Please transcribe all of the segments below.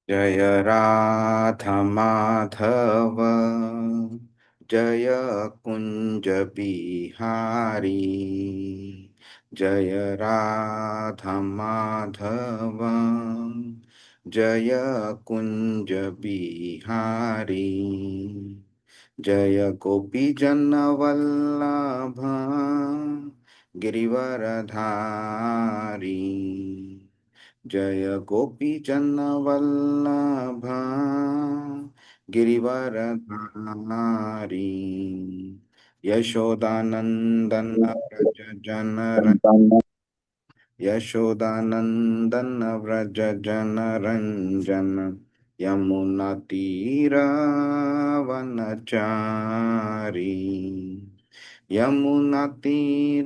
जय राधा माधव, जय कुंज बिहारी। जय राधा माधव, जय कुंज बिहारी। जय गोपी जन वल्लभ, गिरिवरधारी। जय गोपी जन वल्लभ, गिरिवरधारी। यशोदानंदन व्रज जन, यशोदानंदन व्रज जन रंजन, यमुना तीरावनचारी। यमुना तीरावनचारी।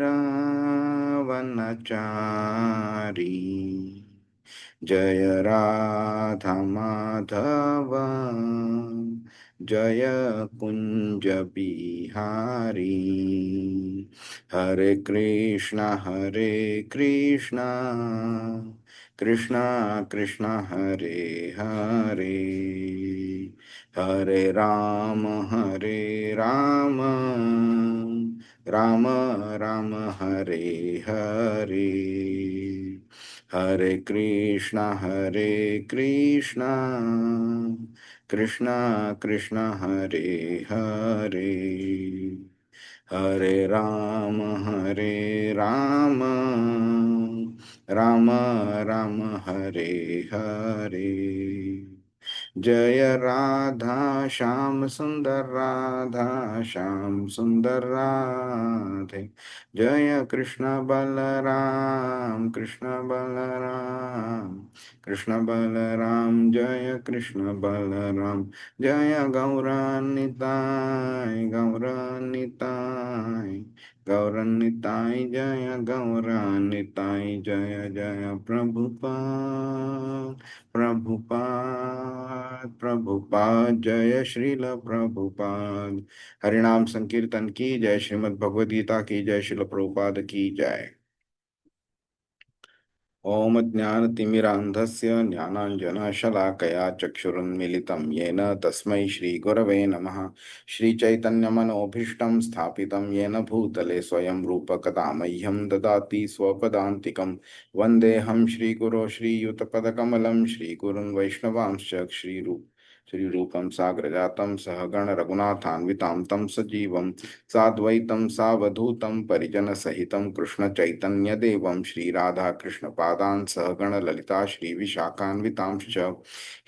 जय राधा माधव, जय कुंज बिहारी। हरे कृष्णा कृष्णा कृष्णा हरे हरे, हरे राम राम राम हरे हरे। हरे कृष्णा कृष्णा कृष्णा हरे हरे, हरे राम राम राम हरे हरे। जय राधा श्याम सुंदर, राधा श्याम सुंदर राधे। जय कृष्ण बलराम, कृष्ण बलराम, कृष्ण बलराम। जय कृष्ण बलराम। जय गौरानिताय, गौरानिताय, गौरानिताय। जय गौरानिताय। जय जय प्रभुपाद, प्रभुपाद, प्रभुपाद। जय श्रील प्रभुपाद। हरिनाम संकीर्तन की जय, श्रीमद् भगवद गीता की जय, श्रील प्रभुपाद की जय। ओम ज्ञानतिमिरान्धस्य ज्ञानाञ्जनशलाकया चक्षुरुन्मीलितं येन तस्मै श्रीगुरवे नमः। श्रीचैतन्यमनोभीष्टं स्थापितं येन भूतले स्वयं रूपकदा मह्यं ददाति स्वपदान्तिकं। वन्देऽहं श्रीगुरो श्रीयुतपदकमलं, श्रीगुरुन् वैष्णवांश्च श्रीरूपं साग्रजातं सहगण रघुनाथान्वितां तं सजीवं साद्वैतं सावधूतं परिजनसहितं कृष्णचैतन्यदेवं श्रीराधाकृष्णपादान् सहगण ललिता श्रीविशाखान्वितांश्च।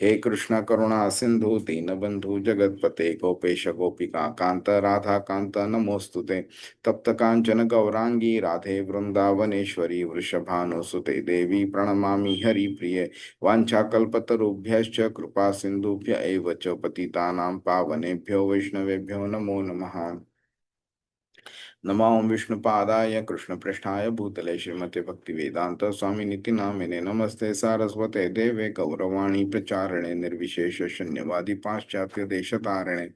हे कृष्ण करुणा सिन्धु दीनबन्धु जगत्पते गोपेश गोपिका कान्त राधाकान्त नमोऽस्तुते। तप्त काञ्चन गौरांगी राधे वृन्दावनेश्वरी वृषभानुसुते देवी प्रणमामि हरिप्रिये। वाञ्छाकल्पतरुभ्यश्च कृपा सिन्धुभ्य एव च पतितानां पावनेभ्यो वैष्णवेभ्यो नमो नमः। नमो विष्णुपादाय कृष्णपृष्ठाय भूतले श्रीमते भक्तिवेदांत स्वामिनिति नामिने नमस्ते सारस्वते देवे गौरवाणी प्रचारिणे निर्विशेष शून्यवादी पाश्चात्य देशतारिणे।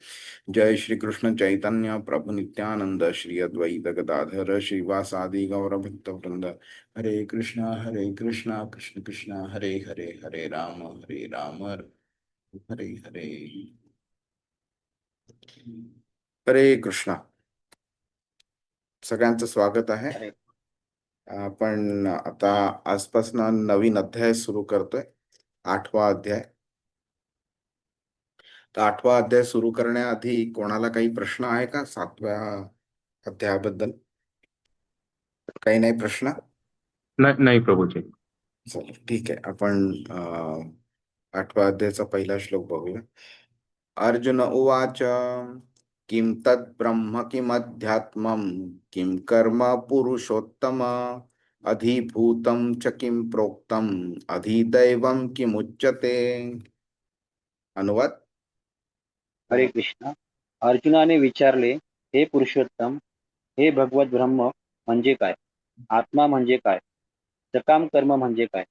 जय श्री कृष्ण चैतन्य प्रभु नित्यानंद श्री अद्वैत गदाधर श्रीवासादि गौरभक्त वृंद। हरे कृष्णा कृष्ण कृष्ण हरे हरे, हरे राम हरे हरे। हरे कृष्णा। सगळ्यांचं स्वागत आहे। अरे आपण आता आजपासून नवीन अध्याय सुरू करतोय, 8वा अध्याय। तर 8वा अध्याय सुरू करण्याआधी कोणाला काही प्रश्न आहे का 7व्या अध्यायाबद्दल? काही नाही प्रश्न? नाही नाही प्रभूजी. चला ठीक आहे, आपण 8वा अध्यायाचा पहिला श्लोक बघूया। अर्जुन उवाच, किं तत् ब्रह्म किमध्यात्मं, किं कर्म पुरुषोत्तम, अधिभूतं च किं प्रोक्तम, अधिदैवं किमुच्यते। अनुवाद। हरे कृष्ण. अर्जुनाने विचारले, हे पुरुषोत्तम, हे भगवत ब्रह्म म्हणजे काय, आत्मा म्हणजे काय, सकाम कर्म म्हणजे काय,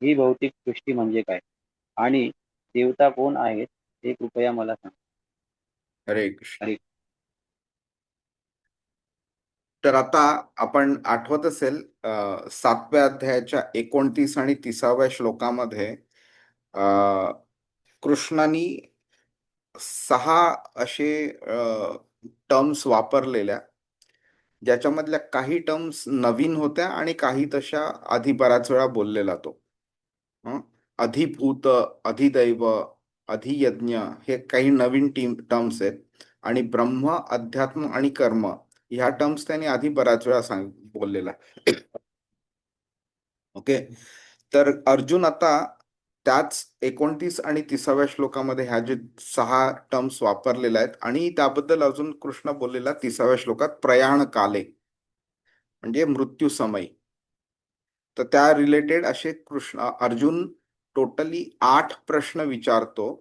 ही भौतिक सृष्टी म्हणजे काय, आणि देवता कोण आहेत हे कृपया मला सांग. हरे कृष्ण. हरे. तर आता आपण आठवत असेल 7व्या अध्यायाच्या 29 आणि 30व्या श्लोकामध्ये कृष्णानी 6 असे टर्म्स वापरलेल्या, ज्याच्यामधल्या काही टर्म्स नवीन होत्या आणि काही तशा आधी बऱ्याच वेळा बोललेला तो. हं? अधिभूत, अधिदैव, अधियज्ञ हे काही नवीन टर्म्स आहेत आणि ब्रह्म, अध्यात्म आणि कर्म ह्या टर्म्स त्यांनी आधी बऱ्याच वेळा बोललेला. ओके. तर अर्जुन आता त्याच 29 आणि 30व्या श्लोकामध्ये ह्या जे 6 टर्म्स वापरलेल्या आहेत आणि त्याबद्दल अजून कृष्ण बोललेला 30व्या श्लोकात प्रयाण काले म्हणजे मृत्यू समय. तर त्या रिलेटेड असे अर्जुन टोटली 8 प्रश्न विचारतो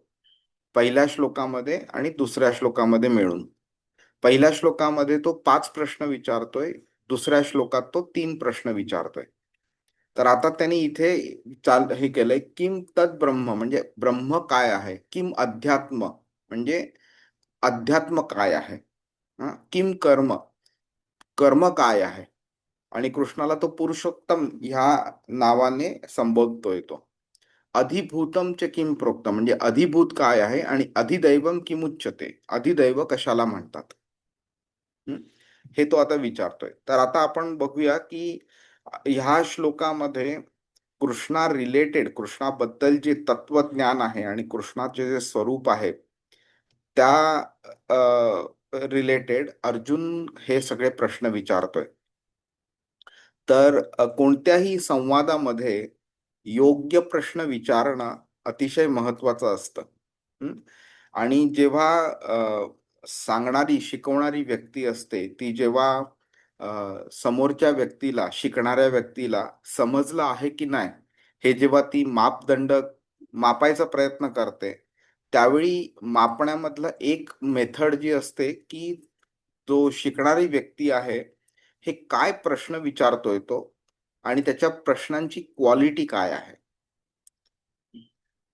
पहिल्या श्लोकामध्ये आणि दुसऱ्या श्लोकामध्ये मिळून. पहिल्या श्लोकामध्ये तो 5 प्रश्न विचारतोय, दुसऱ्या श्लोकात तो 3 प्रश्न विचारतोय. तर आता त्यांनी इथे हे केलंय, किम तद ब्रह्म म्हणजे ब्रह्म काय आहे, किम अध्यात्म म्हणजे अध्यात्म काय आहे, किम कर्म, कर्म काय आहे. आणि कृष्णाला तो पुरुषोत्तम ह्या नावाने संबोधतोय तो. अधिभूतम च किम प्रोक्तम म्हणजे अधिभूत काय आहे आणि अधिदैवम किमुच्यते, अधिदैव कशाला म्हणतात. हं? हे तो आता विचारतोय. तर आता आपण बघूया की ह्या श्लोकामध्ये कृष्णाबद्दल जे तत्वज्ञान आहे आणि कृष्णाचे जे स्वरूप आहे त्या रिलेटेड अर्जुन हे सगळे प्रश्न विचारतोय. तर कोणत्याही संवादामध्ये योग्य प्रश्न विचारणं अतिशय महत्वाचं असतं. हं? आणि जेव्हा शिकवणारी व्यक्ती असते, ती जेव्हा समोरच्या व्यक्तीला, शिकणाऱ्या व्यक्तीला समजलं आहे की नाही, हे जेव्हा ती मापदंड मापायचा प्रयत्न करते, त्यावेळी मापण्यामधलं एक मेथड जी असते, की जो शिकणारी व्यक्ती आहे, हे काय प्रश्न विचारतोय तो आणि त्याच्या प्रश्नांची क्वालिटी काय आहे.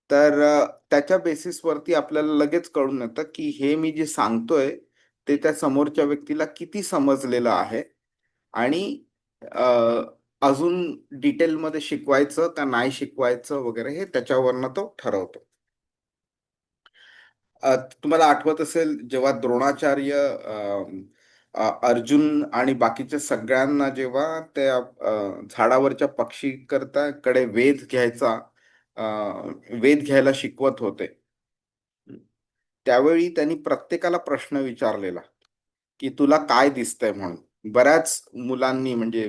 तर त्याच्या बेसिसवरती आपल्याला लगेच कळून येतं, की हे मी जे सांगतोय, ते त्या समोरच्या व्यक्तीला किती समजलेलं आहे आणि अ, अजून डिटेलमध्ये शिकवायचं का नाही शिकवायचं वगैरे हे त्याच्यावरनं तो ठरवतो. तुम्हाला आठवत असेल जेव्हा द्रोणाचार्य अर्जुन आणि बाकीच्या सगळ्यांना जेव्हा त्या झाडावरच्या पक्षी करता कडे वेध घ्यायला शिकवत होते, त्यावेळी त्यांनी प्रत्येकाला प्रश्न विचारलेला की तुला काय दिसतंय म्हणून. बऱ्याच मुलांनी म्हणजे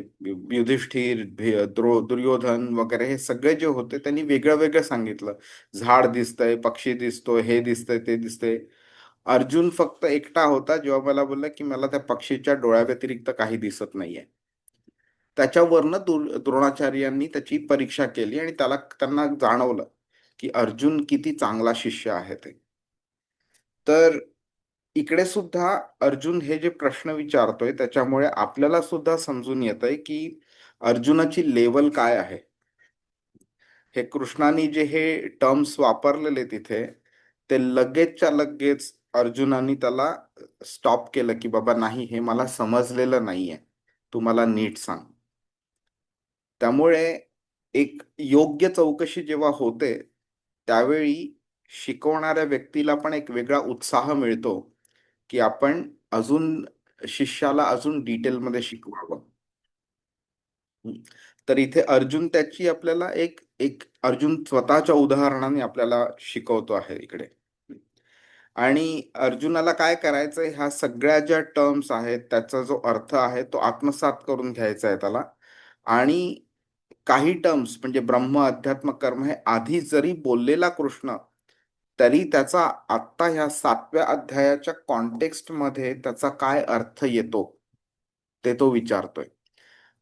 युधिष्ठिर, दुर्योधन वगैरे हे सगळे जे होते त्यांनी वेगळं वेगळं सांगितलं. झाड दिसतंय, पक्षी दिसतोय, हे दिसतंय, ते दिसतंय. अर्जुन फक्त एकटा होता जेव्हा मला बोलला की मला त्या पक्षीच्या डोळ्या व्यतिरिक्त काही दिसत नाहीये. त्याच्यावरनं द्रोणाचार्यांनी त्याची परीक्षा केली आणि त्यांना जाणवलं की अर्जुन किती चांगला शिष्य आहे ते. तर इकडे सुद्धा अर्जुन हे जे प्रश्न विचारतोय त्याच्यामुळे आपल्याला सुद्धा समजून येतंय की अर्जुनाची लेवल काय आहे. हे कृष्णाने जे हे टर्म्स वापरलेले तिथे, ते लगेचच्या लगेच अर्जुनाने त्याला स्टॉप केलं की बाबा नाही, हे मला समजलेलं नाहीये, तू मला नीट सांग. त्यामुळे एक योग्य चौकशी जेव्हा होते, त्यावेळी शिकवणाऱ्या व्यक्तीला पण एक वेगळा उत्साह मिळतो की आपण अजून शिष्याला अजून डिटेलमध्ये शिकवावं. तर इथे अर्जुन त्याची आपल्याला एक एक अर्जुन स्वतःच्या उदाहरणाने आपल्याला शिकवतो आहे इकडे. आणि अर्जुनाला काय करायचंय, ह्या सगळ्या ज्या टर्म्स आहेत त्याचा जो अर्थ आहे तो आत्मसात करून घ्यायचा आहे त्याला. आणि काही टर्म्स म्हणजे ब्रह्म, अध्यात्म, कर्म हे आधी जरी बोललेला कृष्ण, तरी त्याचा आत्ता ह्या 7व्या अध्यायाच्या कॉन्टेक्स्ट मध्ये त्याचा काय अर्थ येतो ते तो विचारतोय.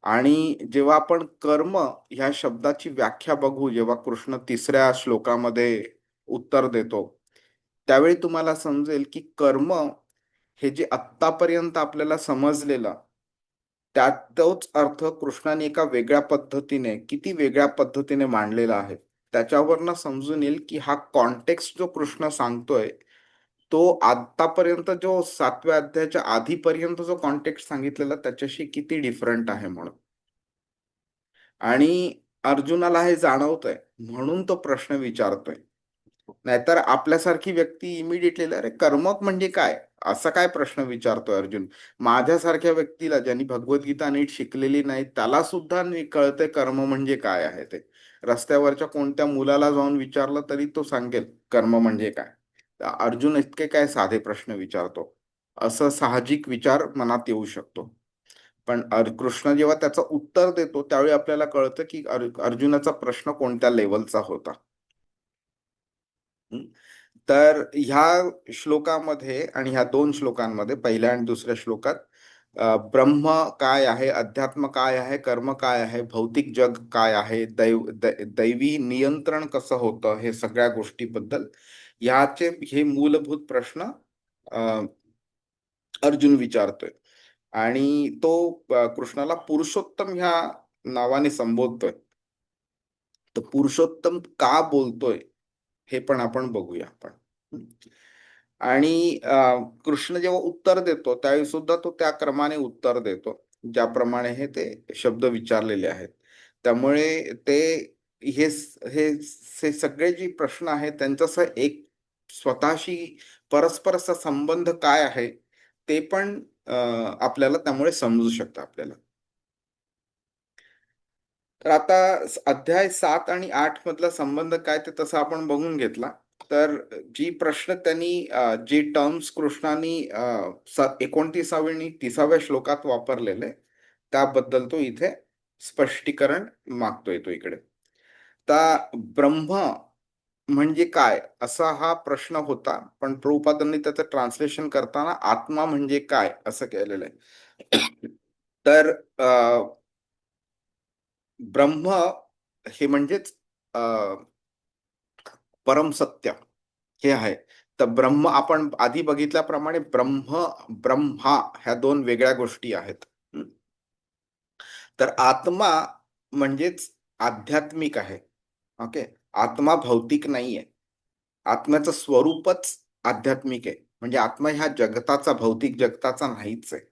आणि जेव्हा आपण कर्म ह्या शब्दाची व्याख्या बघू, जेव्हा कृष्ण 3ऱ्या श्लोकामध्ये उत्तर देतो, त्यावेळी तुम्हाला समजेल की कर्म हे जे आत्तापर्यंत आपल्याला समजलेलं, त्यात तोच अर्थ कृष्णाने एका वेगळ्या पद्धतीने, किती वेगळ्या पद्धतीने मांडलेला आहे. त्याच्यावरनं समजून येईल की हा कॉन्टेक्स्ट जो कृष्ण सांगतोय, तो आतापर्यंत जो 7व्या अध्यायाच्या आधीपर्यंत जो कॉन्टेक्स्ट सांगितलेला त्याच्याशी किती डिफरंट आहे म्हणून. आणि अर्जुनाला हे जाणवतंय म्हणून तो प्रश्न विचारतोय. नाहीतर आपल्यासारखी व्यक्ती इमिडिएटली अरे कर्म म्हणजे काय, असा काय प्रश्न विचारतोय अर्जुन. माझ्यासारख्या व्यक्तीला ज्यांनी भगवद्गीता नीट शिकलेली नाही त्याला सुद्धा कळतंय कर्म म्हणजे काय आहे ते. रस्त्यावरच्या कोणत्या मुलाला जाऊन विचारलं तरी तो सांगेल कर्म म्हणजे काय. तर अर्जुन इतके काय साधे प्रश्न विचारतो असं साहजिक विचार मनात येऊ शकतो. पण कृष्ण जेव्हा त्याचं उत्तर देतो त्यावेळी आपल्याला कळतं की अर्जुनाचा प्रश्न कोणत्या लेवलचा होता. हं? तर ह्या श्लोकामध्ये आणि ह्या दोन श्लोकांमध्ये, पहिल्या आणि दुसऱ्या श्लोकात ब्रह्म काय आहे, अध्यात्म काय आहे, कर्म काय आहे, भौतिक जग काय आहे, दैवी नियंत्रण कसं होतं, हे सगळ्या गोष्टीबद्दल ह्याचे हे मूलभूत प्रश्न अ, अर्जुन विचारतोय. आणि तो कृष्णाला पुरुषोत्तम ह्या नावाने संबोधतोय. तर पुरुषोत्तम का बोलतोय हे पण आपण बघूया आपण. हं. आणि कृष्ण जेव्हा उत्तर देतो त्यावेळी सुद्धा तो त्या क्रमाने उत्तर देतो ज्याप्रमाणे हे ते शब्द विचारलेले आहेत. त्यामुळे ते हे हे हे सगळे जे प्रश्न आहेत त्यांचा एक स्वतःशी परस्परचा संबंध काय आहे ते पण आपल्याला त्यामुळे समजू शकतं आपल्याला. तर आता अध्याय 7 आणि 8 मधला संबंध काय ते तसं आपण बघून घेतला. तर जी प्रश्न त्यांनी जे टर्म्स कृष्णाने 29व्या आणि 30व्या श्लोकात वापरलेले त्याबद्दल तो इथे स्पष्टीकरण मागतोय तो इकडे. तर ब्रह्म म्हणजे काय असा हा प्रश्न होता, पण प्रभुपादांनी त्याचं ट्रान्सलेशन करताना आत्मा म्हणजे काय असं केलेलं आहे. तर ब्रह्म हे म्हणजेच अ, परम सत्य हे आहे. तर ब्रह्म आपण आधी बघितल्याप्रमाणे ब्रह्मा ह्या दोन वेगळ्या गोष्टी आहेत. हं. तर आत्मा म्हणजेच आध्यात्मिक आहे. ओके. आत्मा भौतिक नाहीये. आत्म्याचं स्वरूपच आध्यात्मिक आहे. म्हणजे आत्मा ह्या जगताचा, भौतिक जगताचा नाहीच आहे.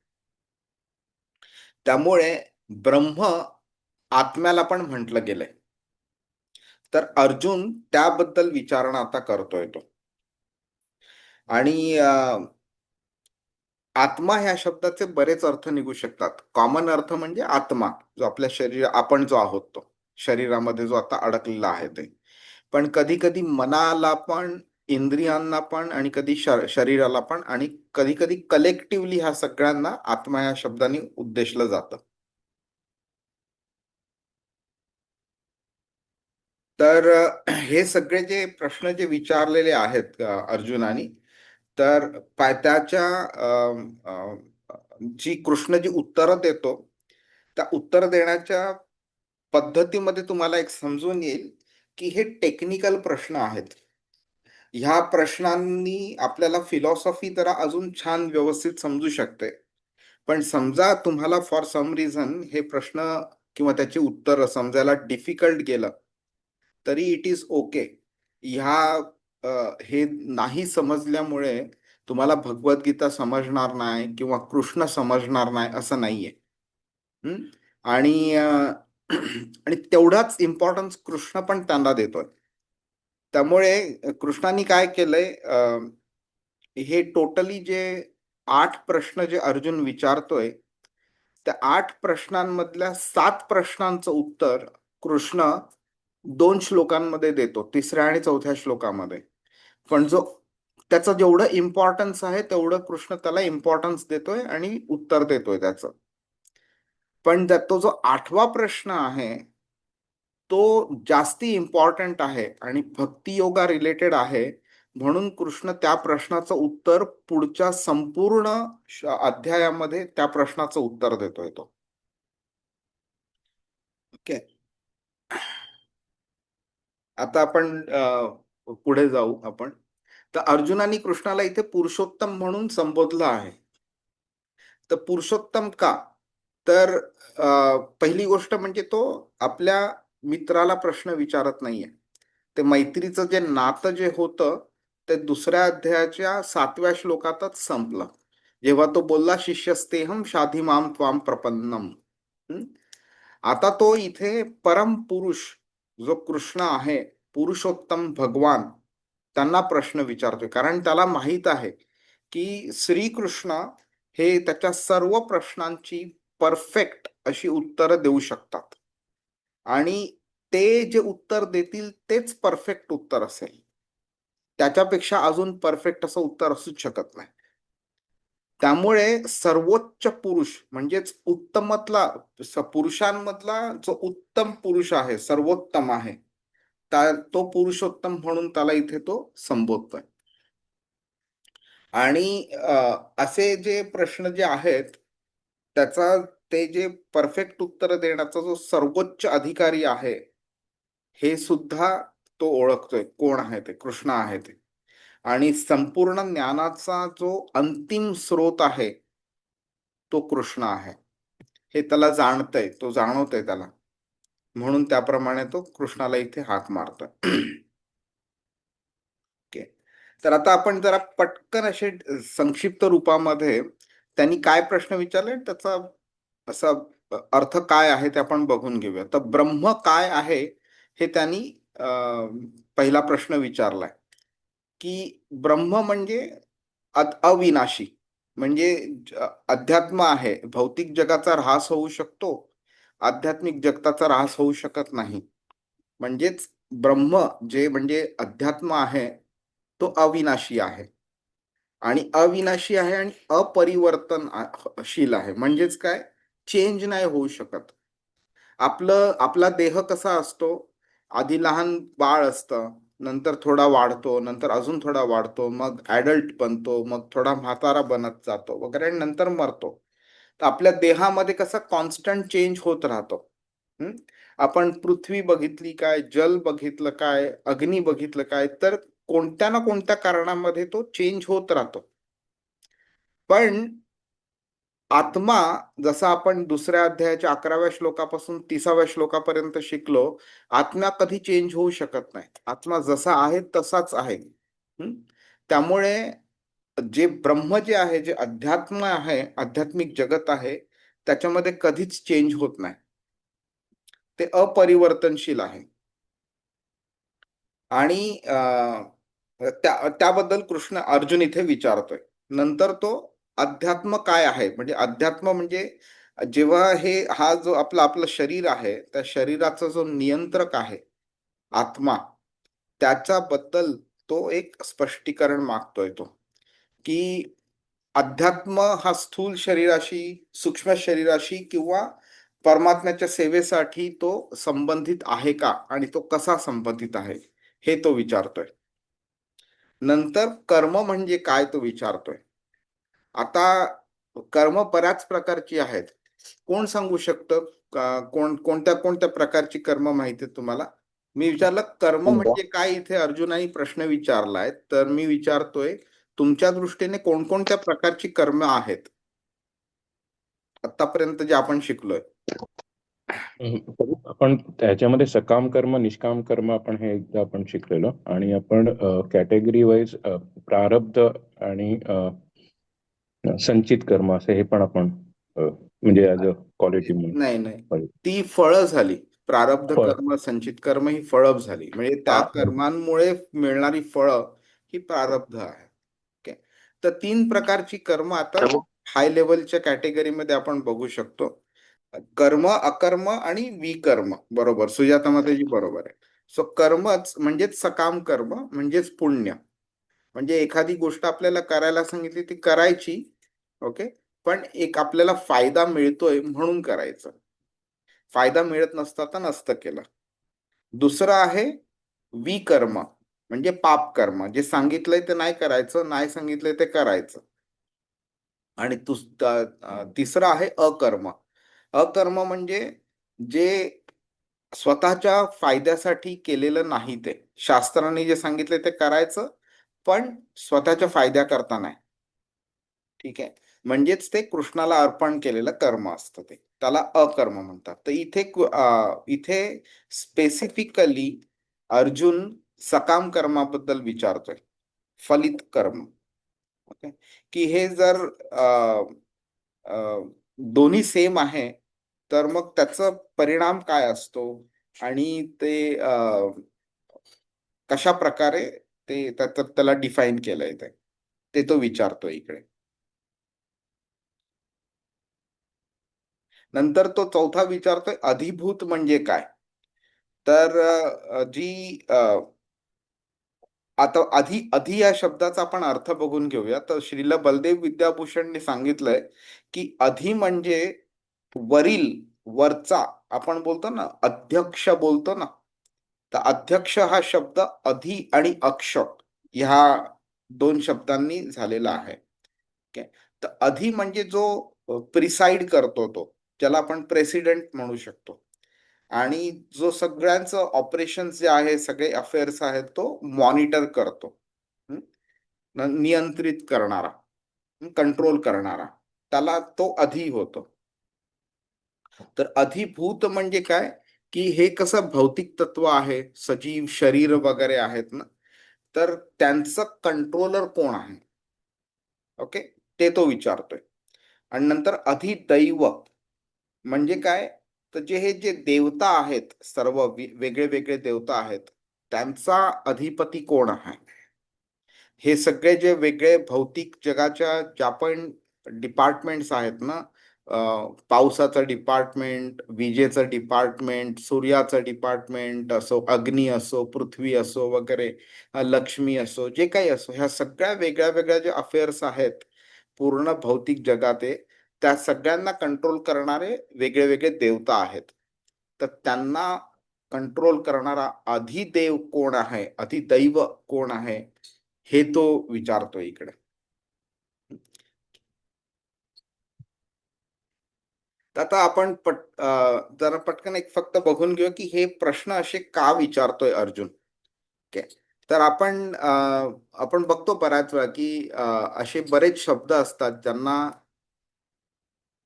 त्यामुळे ब्रह्म आत्म्याला पण म्हटलं गेलंय. तर अर्जुन त्याबद्दल विचारणा आता करतोय तो. आणि आत्मा ह्या शब्दाचे बरेच अर्थ निघू शकतात. कॉमन अर्थ म्हणजे आत्मा, जो आपल्या आपण जो आहोत तो शरीरामध्ये जो आता अडकलेला आहे ते. पण कधी कधी मनाला पण, इंद्रियांना पण, आणि कधी शरीराला पण, आणि कधी कधी कलेक्टिव्हली ह्या सगळ्यांना आत्मा या शब्दाने उद्देशलं जातं. तर हे सगळे जे प्रश्न जे विचारलेले आहेत अर्जुनानी, तर त्याच्या जी कृष्ण जी उत्तरं देतो त्या उत्तर देण्याच्या पद्धतीमध्ये तुम्हाला एक समजून येईल की हे टेक्निकल प्रश्न आहेत. ह्या प्रश्नांनी आपल्याला फिलॉसॉफी तर अजून छान व्यवस्थित समजू शकते. पण समजा तुम्हाला फॉर सम रिझन हे प्रश्न किंवा त्याची उत्तर समजायला डिफिकल्ट गेलं तरी इट इज ओके. ह्या हे नाही समजल्यामुळे तुम्हाला भगवद्गीता समजणार नाही किंवा कृष्ण समजणार नाही असं नाहीये. हम्म? आणि आणि तेवढाच इम्पॉर्टन्स कृष्ण पण त्यांना देतोय. त्यामुळे कृष्णाने काय केलंय, हे टोटली जे 8 प्रश्न जे अर्जुन विचारतोय त्या 8 प्रश्नांमधल्या 7 प्रश्नांचं उत्तर कृष्ण 2 श्लोकांमध्ये देतो, 3ऱ्या आणि 4थ्या श्लोकामध्ये. पण जो त्याचं जेवढं इम्पॉर्टन्स आहे तेवढं कृष्ण त्याला इम्पॉर्टन्स देतोय आणि उत्तर देतोय त्याचं. पण तो जो 8वा प्रश्न आहे तो जास्ती इम्पॉर्टंट आहे आणि भक्ती योगा रिलेटेड आहे. म्हणून कृष्ण त्या प्रश्नाचं उत्तर पुढच्या संपूर्ण अध्यायामध्ये त्या प्रश्नाचं उत्तर देतोय तो. ओके. आता आपण पुढे जाऊ आपण. तर अर्जुनाने कृष्णाला इथे पुरुषोत्तम म्हणून संबोधलं आहे. तर पुरुषोत्तम का? तर पहिली गोष्ट म्हणजे तो आपल्या मित्राला प्रश्न विचारत नाहीये. ते मैत्रीचं जे नातं जे होतं ते दुसऱ्या अध्यायाच्या 7व्या श्लोकातच संपलं, जेव्हा तो बोलला शिष्यस्तेहम शाधी माम त्वाम प्रपन्नम. आता तो इथे परम पुरुष जो कृष्ण आहे, पुरुषोत्तम भगवान, त्यांना प्रश्न विचारतोय, कारण त्याला माहित आहे की श्रीकृष्ण हे त्याच्या सर्व प्रश्नांची परफेक्ट अशी उत्तरं देऊ शकतात आणि ते जे उत्तर देतील तेच परफेक्ट उत्तर असेल. त्याच्यापेक्षा अजून परफेक्ट असं उत्तर असूच शकत नाही. त्यामुळे सर्वोच्च पुरुष म्हणजेच उत्तमतला पुरुषांमधला जो उत्तम पुरुष आहे, सर्वोत्तम आहे, तो पुरुषोत्तम म्हणून त्याला इथे तो संबोधतोय. आणि असे जे प्रश्न जे आहेत त्याचा ते जे परफेक्ट उत्तर देण्याचा जो सर्वोच्च अधिकारी आहे हे सुद्धा तो ओळखतोय, कोण आहे ते, कृष्ण आहे ते. आणि संपूर्ण ज्ञानाचा जो अंतिम स्रोत आहे तो कृष्ण आहे हे त्याला जाणतंय, तो जाणवतोय त्याला, म्हणून त्याप्रमाणे तो कृष्णाला इथे हाक मारतोय. ओके. तर आता आपण जरा पटकन असे संक्षिप्त रूपामध्ये त्यांनी काय प्रश्न विचारले त्याचा असा अर्थ काय आहे ते आपण बघून घेऊया. तर ब्रह्म काय आहे हे त्यांनी पहिला प्रश्न विचारलाय की ब्रह्म म्हणजे अविनाशी, म्हणजे अध्यात्म आहे, भौतिक जगाचा ऱ्हास होऊ शकतो, आध्यात्मिक जगताचा ऱ्हास होऊ शकत नाही. म्हणजेच ब्रह्म जे म्हणजे अध्यात्म आहे तो अविनाशी आहे आणि अविनाशी आहे आणि अपरिवर्तनशील आहे. म्हणजेच काय, चेंज नाही होऊ शकत. आपला देह कसा असतो, आधी लहान बाळ असतं, नंतर थोडा वाढतो, नंतर अजून थोडा वाढतो, मग ऍडल्ट बनतो, मग थोडा म्हातारा बनत जातो वगैरे आणि नंतर मरतो. तर आपल्या देहामध्ये कसा कॉन्स्टंट चेंज होत राहतो. आपण पृथ्वी बघितली काय, जल बघितलं काय, अग्नी बघितलं काय, तर कोणत्या ना कोणत्या कारणामध्ये तो चेंज होत राहतो. पण आत्मा, जसं आपण दुसऱ्या अध्यायाच्या 11व्या श्लोकापासून 30व्या श्लोकापर्यंत शिकलो, आत्मा कधी चेंज होऊ शकत नाही. आत्मा जसा आहे तसाच आहे. त्यामुळे जे ब्रह्म जे आहे, जे अध्यात्म आहे, आध्यात्मिक जगत आहे, त्याच्यामध्ये कधीच चेंज होत नाही, ते अपरिवर्तनशील आहे. आणि त्याबद्दल कृष्ण अर्जुन इथे विचारतोय. नंतर तो अध्यात्म काय आहे, म्हणजे अध्यात्म म्हणजे जेव्हा हा जो आपलं शरीर आहे, त्या शरीराचा जो नियंत्रक आहे आत्मा, त्याच्याबद्दल तो एक स्पष्टीकरण मागतोय तो, की अध्यात्म हा स्थूल शरीराशी, सूक्ष्म शरीराशी किंवा परमात्म्याच्या सेवेसाठी तो संबंधित आहे का आणि तो कसा संबंधित आहे हे तो विचारतोय. नंतर कर्म म्हणजे काय तो विचारतोय. आता कर्म बऱ्याच प्रकारची आहेत. कोण सांगू शकतं कोणत्या कोणत्या प्रकारची कर्म माहिती आहे तुम्हाला? मी विचारलं कर्म म्हणजे काय, इथे अर्जुनाने प्रश्न विचारलाय, तर मी विचारतोय तुमच्या दृष्टीने कोणकोणत्या प्रकारची कर्म आहेत आतापर्यंत जे आपण शिकलोय. आपण त्याच्यामध्ये सकाम कर्म, निष्काम कर्म आपण हे एकदा आपण शिकलेलो आणि आपण कॅटेगरी वाईज प्रारब्ध आणि संचित कर्म असे हे पण आपण म्हणजे ऍज अ क्वालिटी नाही नाही, म्हणून ती फळं झाली. प्रारब्ध फळ. कर्म, संचित कर्म ही फळं झाली, म्हणजे त्या कर्मांमुळे मिळणारी फळं ही प्रारब्ध आहे. ओके. तर 3 प्रकारची कर्म आता हाय लेवलच्या कॅटेगरीमध्ये आपण बघू शकतो. कर्म, अकर्म आणि विकर्म. बरोबर, सुजाता माताजी बरोबर आहे. सो कर्मच म्हणजेच सकाम कर्म म्हणजेच पुण्य. म्हणजे एखादी गोष्ट आपल्याला करायला सांगितली ती करायची. ओके. पण एक आपल्याला फायदा मिळतोय म्हणून करायचं, फायदा मिळत नसता तर नसतं केलं. दुसरं आहे विकर्म, म्हणजे पाप कर्म, जे सांगितलंय ते नाही करायचं, नाही सांगितलंय ते करायचं. आणि तिसरं आहे अकर्म. अकर्म म्हणजे जे स्वतःच्या फायद्यासाठी केलेलं नाही, ते शास्त्राने जे सांगितले ते करायचं पण स्वतःच्या फायद्याकरता नाही. ठीक आहे, म्हणजेच ते कृष्णाला अर्पण केलेलं कर्म असतं, ते त्याला अकर्म म्हणतात. तर इथे स्पेसिफिकली अर्जुन सकाम कर्माबद्दल विचारतोय, फलित कर्म. ओके. की हे जर दोन्ही सेम आहे तर मग त्याचा परिणाम काय असतो आणि ते कशा प्रकारे त्याला डिफाईन केलंय ते तो विचारतो इकडे. नंतर तो चौथा विचारतोय अधिभूत म्हणजे काय. तर आता अधि या शब्दाचा आपण अर्थ बघून घेऊया. तर श्रील बलदेव विद्याभूषणने सांगितलंय की अधि म्हणजे वरील, वरचा. आपण बोलतो ना अध्यक्ष बोलतो ना, तर अध्यक्ष हा शब्द अधि आणि अक्ष ह्या दोन शब्दांनी झालेला आहे. ओके. तर अधि म्हणजे जो प्रिसाइड करतो, तो ज्याला आपण प्रेसिडेंट म्हणू शकतो, आणि जो सगळ्यांचं ऑपरेशन जे आहे, सगळे अफेअर्स आहेत, तो मॉनिटर करतो, नियंत्रित करणारा, कंट्रोल करणारा, त्याला तो अधि होतो. तर अधिभूत म्हणजे काय की हे कसं भौतिक तत्व आहे, सजीव शरीर वगैरे आहेत ना, तर त्यांचं कंट्रोलर कोण आहे. ओके, ते तो विचारतोय. आणि नंतर अधिदैव म्हणजे काय, तर जे देवता आहेत, सर्व वेगळे वेगळे देवता आहेत, त्यांचा अधिपती कोण आहे. हे सगळे जे वेगळे भौतिक जगाच्या ज्या पण डिपार्टमेंट्स आहेत ना, पावसाचं डिपार्टमेंट, विजेचं डिपार्टमेंट, सूर्याचं डिपार्टमेंट असो, अग्नी असो, पृथ्वी असो वगैरे, लक्ष्मी असो, जे काही असो, ह्या सगळ्या वेगळ्या वेगळ्या जे अफेअर्स आहेत पूर्ण भौतिक जगात, त्या सगळ्यांना कंट्रोल करणारे वेगळे वेगळे देवता आहेत. तर त्यांना कंट्रोल करणारा अधिदेव कोण आहे, अधिदैव कोण आहे, हे तो विचारतो इकडे. आता आपण जरा पटकन एक फक्त बघून घेऊ की हे प्रश्न असे का विचारतोय अर्जुन. ओके. तर आपण बघतो बऱ्याच वेळा की असे बरेच शब्द असतात ज्यांना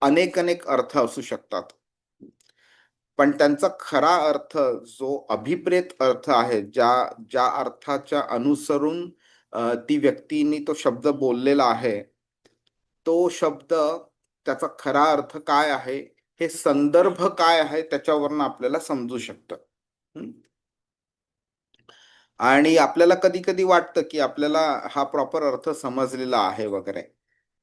अनेक अनेक अर्थ असू शकतात, पण त्यांचा खरा अर्थ, जो अभिप्रेत अर्थ आहे, ज्या ज्या अर्थाच्या अनुसरून ती व्यक्तीने तो शब्द बोललेला आहे, तो शब्द, त्याचा खरा अर्थ काय आहे, हे संदर्भ काय आहे त्याच्यावरनं आपल्याला समजू शकतं. आणि आपल्याला कधी कधी वाटतं की आपल्याला हा प्रॉपर अर्थ समजलेला आहे वगैरे,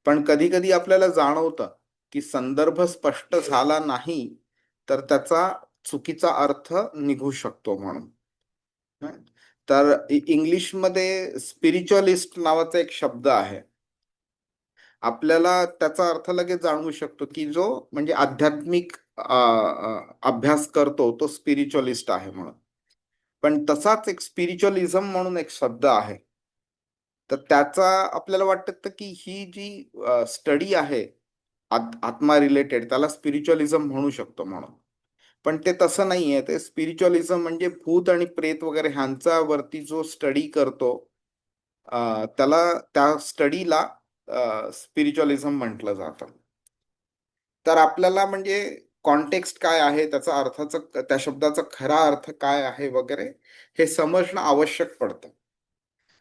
पण कधी कधी आपल्याला जाणवतं की संदर्भ स्पष्ट झाला नाही तर त्याचा चुकीचा अर्थ निघू शकतो म्हणून. तर इंग्लिशमध्ये स्पिरिच्युअलिस्ट नावाचा एक शब्द आहे. आपल्याला त्याचा अर्थ लगेच जाणवू शकतो की जो म्हणजे आध्यात्मिक अभ्यास करतो तो स्पिरिच्युअलिस्ट आहे म्हणून. पण तसाच एक स्पिरिच्युअलिझम म्हणून एक शब्द आहे, तर त्याचा आपल्याला वाटतं की ही जी स्टडी आहे आत्मा रिलेटेड, त्याला स्पिरिच्युअलिझम म्हणू शकतो म्हणून. पण ते तसं नाहीये. ते स्पिरिच्युअलिझम म्हणजे भूत आणि प्रेत वगैरे ह्यांचा वरती जो स्टडी करतो, त्याला, त्या स्टडीला स्पिरिच्युअलिझम म्हटलं जातं. तर आपल्याला म्हणजे कॉन्टेक्स्ट काय आहे, त्याचा अर्थाचा, त्या शब्दाचा खरा अर्थ काय आहे वगैरे, हे समजणं आवश्यक पडतं.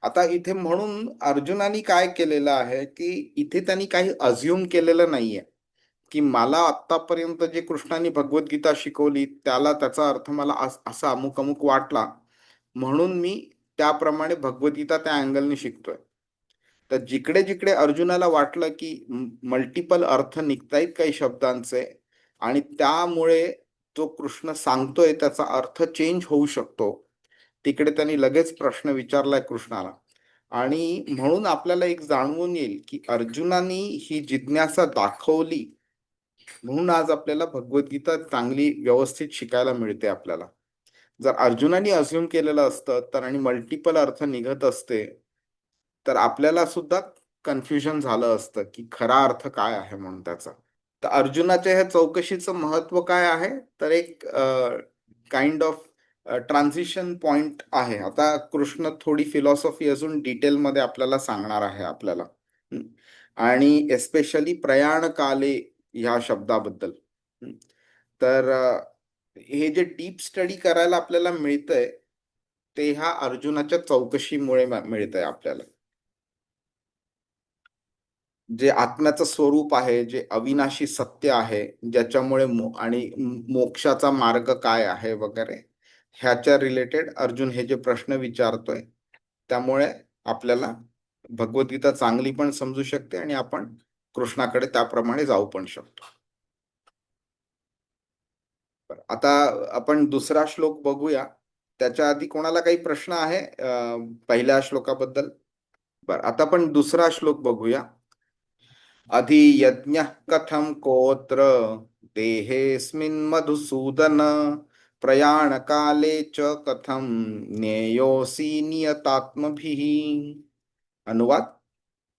आता इथे म्हणून अर्जुनाने काय केलेलं आहे की इथे त्यांनी काही अज्युम केलेलं नाहीये की मला आतापर्यंत जे कृष्णाने भगवद्गीता शिकवली त्याला त्याचा अर्थ मला असा अमुक अमुक वाटला, म्हणून मी त्याप्रमाणे भगवद्गीता त्या अँगलने शिकतोय. तर जिकडे जिकडे अर्जुनाला वाटलं की मल्टिपल अर्थ निघतायत काही शब्दांचे, आणि त्यामुळे जो कृष्ण सांगतोय त्याचा अर्थ चेंज होऊ शकतो, तिकडे त्यांनी लगेच प्रश्न विचारलाय कृष्णाला. आणि म्हणून आपल्याला एक जाणवून येईल की अर्जुनानी ही जिज्ञासा दाखवली, म्हणून आज आपल्याला भगवद्गीता चांगली व्यवस्थित शिकायला मिळते आपल्याला. जर अर्जुनानी अज्युम केलेलं असतं तर आणि मल्टिपल अर्थ निघत असते तर आपल्याला सुद्धा कन्फ्युजन झालं असतं की खरा अर्थ काय आहे म्हणून त्याचा. तर अर्जुनाच्या ह्या चौकशीचं महत्व काय आहे, तर एक काइंड ऑफ ट्रान्झिशन पॉइंट आहे. आता कृष्ण थोडी फिलॉसॉफी अजून डिटेलमध्ये आपल्याला सांगणार आहे आपल्याला. आणि एस्पेशली प्रयाण काले ह्या शब्दाबद्दल. तर हे जे डीप स्टडी करायला आपल्याला मिळतंय ते ह्या अर्जुनाच्या चौकशीमुळे मिळतंय आपल्याला. जे आत्म्याचं स्वरूप आहे, जे अविनाशी सत्य आहे, ज्याच्यामुळे आणि मोक्षाचा मार्ग काय आहे वगैरे, ह्याच्या रिलेटेड अर्जुन हे जे प्रश्न विचारतोय त्यामुळे आपल्याला भगवद्गीता चांगली पण समजू शकते आणि आपण कृष्णाकडे त्याप्रमाणे जाऊ पण शकतो. आता आपण दुसरा श्लोक बघूया. त्याच्या आधी कोणाला काही प्रश्न आहे पहिल्या श्लोकाबद्दल? बरं, आता आपण दुसरा श्लोक बघूया. अधियज्ञः कथं कोत्र देहेऽस्मिन् मधुसूदन प्रयाणकाले च कथं ज्ञेयोऽसि नियतात्मभिः. अनुवाद: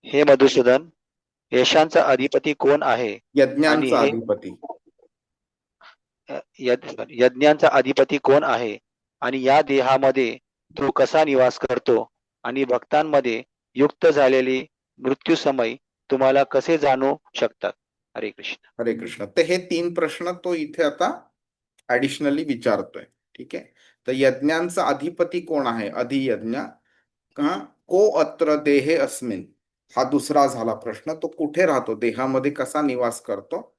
हे मधुसूदन, यशांचा अधिपती कोण आहे आणि यज्ञांचा हे अधिपती. यज्ञांचा अधिपती कोण आहे आणि या देहामध्ये तो कसा निवास करतो आणि भक्तांमध्ये युक्त झालेली मृत्यू समय तुम्हाला कसे जाणू शकतात? हरे कृष्ण. हरे कृष्ण. तर हे 3 प्रश्न तो इथे आता ऍडिशनली विचारतोय. ठीक आहे. तर यज्ञांचा अधिपती कोण आहे? अधियज्ञ को अत्र देहे अस्मिन, हा दुसरा झाला प्रश्न. तो कुठे राहतो, देहामध्ये कसा निवास करतो.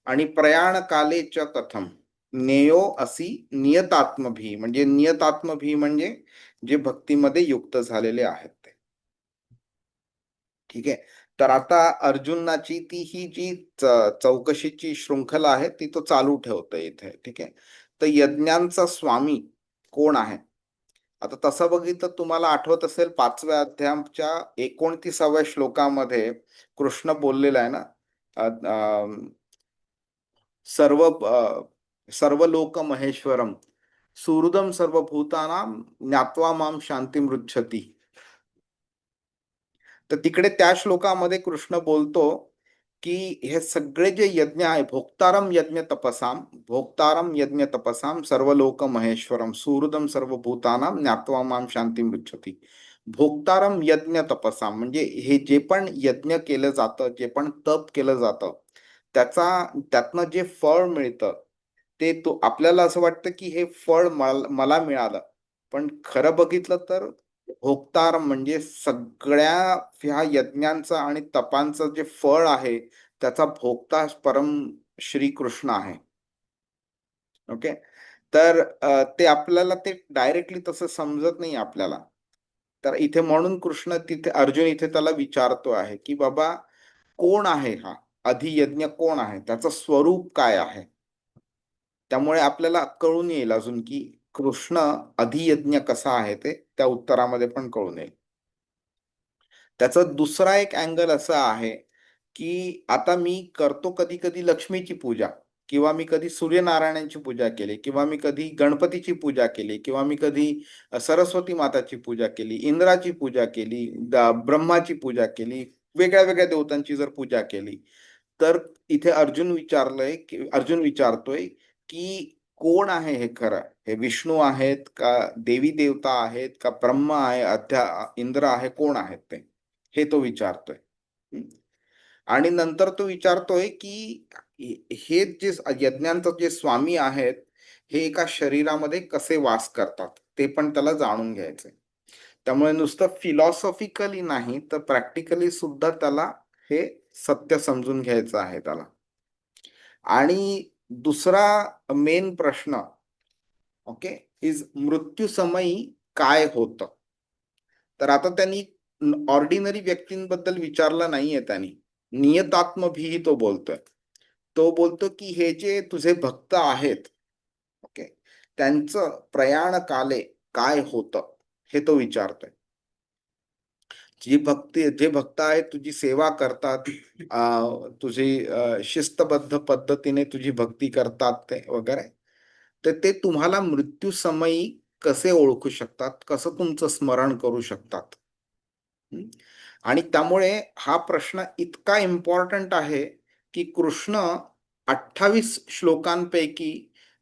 आणि प्रयाण काले च कथम नेयो असी नियतात्मभी, म्हणजे नियतात्मभी म्हणजे जे भक्तीमध्ये युक्त झालेले आहेत ते. ठीक आहे. तर आता अर्जुनाची ती ही जी चौकशीची शृंखला आहे ती तो चालू ठेवतोय इथे. ठीक आहे. तर यज्ञांचा स्वामी कोण आहे? आता तसं बघितलं, तुम्हाला आठवत असेल 5व्या अध्यायाच्या 29व्या श्लोकामध्ये कृष्ण बोललेला आहे ना, सर्व लोक महेश्वरम सुहृदम सर्वभूतानां ज्ञात्वा माम शांतिमृच्छति. तर तिकडे त्या श्लोकामध्ये कृष्ण बोलतो की हे सगळे जे यज्ञ आहे, भोक्तारम यज्ञ तपसाम सर्व लोक महेश्वरम सुहृदम सर्वभूतानां ज्ञात्वा माम शांतिमृच्छति. भोक्तारम यज्ञ तपसाम म्हणजे हे जे पण यज्ञ केलं जातं, जे पण तप केलं जातं, त्यातनं जे फळ मिळतं ते तो आपल्याला असं वाटतं की हे फळ मला मिळालं, पण खरं बघितलं तर भोक्तार म्हणजे सगळ्या ह्या यज्ञांचं आणि तपांचं जे फळ आहे त्याचा भोक्ता परम श्रीकृष्ण आहे. ओके. तर ते आपल्याला ते डायरेक्टली तसं समजत नाही आपल्याला. तर इथे म्हणून कृष्ण तिथे अर्जुन इथे त्याला विचारतो आहे की बाबा कोण आहे हा अधियज्ञ, कोण आहे, त्याचं स्वरूप काय आहे. त्यामुळे आपल्याला कळून येईल अजून की कृष्ण अधियज्ञ कसा आहे ते त्या उत्तरामध्ये पण कळून येईल. त्याचा दुसरा एक अँगल असा आहे की आता मी करतो कधी कधी लक्ष्मीची पूजा, किंवा मी कधी सूर्यनारायणांची पूजा केली, किंवा मी कधी गणपतीची पूजा केली, किंवा मी कधी सरस्वती माताची पूजा केली, इंद्राची पूजा केली, ब्रह्माची पूजा केली, वेगळ्या वेगळ्या देवतांची जर पूजा केली, तर इथे अर्जुन विचारतोय की कोण आहे हे खरं, हे विष्णू आहेत का, देवी देवता आहेत का, ब्रह्मा आहे, इंद्र आहे, कोण आहेत ते, हे तो विचारतोय. आणि नंतर तो विचारतोय की हे जे यज्ञांचे जे स्वामी आहेत हे एका शरीरामध्ये कसे वास करतात ते पण त्याला जाणून घ्यायचंय. त्यामुळे नुसतं फिलॉसॉफिकली नाही तर प्रॅक्टिकली सुद्धा त्याला हे सत्य समजून घ्यायचं आहे त्याला. आणि दुसरा मेन प्रश्न ओके इज मृत्यूसमयी काय होतं. तर आता त्यांनी ऑर्डिनरी व्यक्तींबद्दल विचारलं नाहीये, त्यांनी नियतात्मभी तो बोलतोय. तो बोलतो की हे जे तुझे भक्त आहेत, ओके, त्यांचं प्रयाण काले काय होतं हे तो विचारतोय. जे भक्त आहेत तुझी सेवा करतात, तुझी शिस्तबद्ध पद्धतीने तुझी भक्ती करतात ते वगैरे, तर ते तुम्हाला मृत्यू समयी कसे ओळखू शकतात, कसं तुमचं स्मरण करू शकतात. आणि त्यामुळे हा प्रश्न इतका इम्पॉर्टंट आहे की कृष्ण 28 श्लोकांपैकी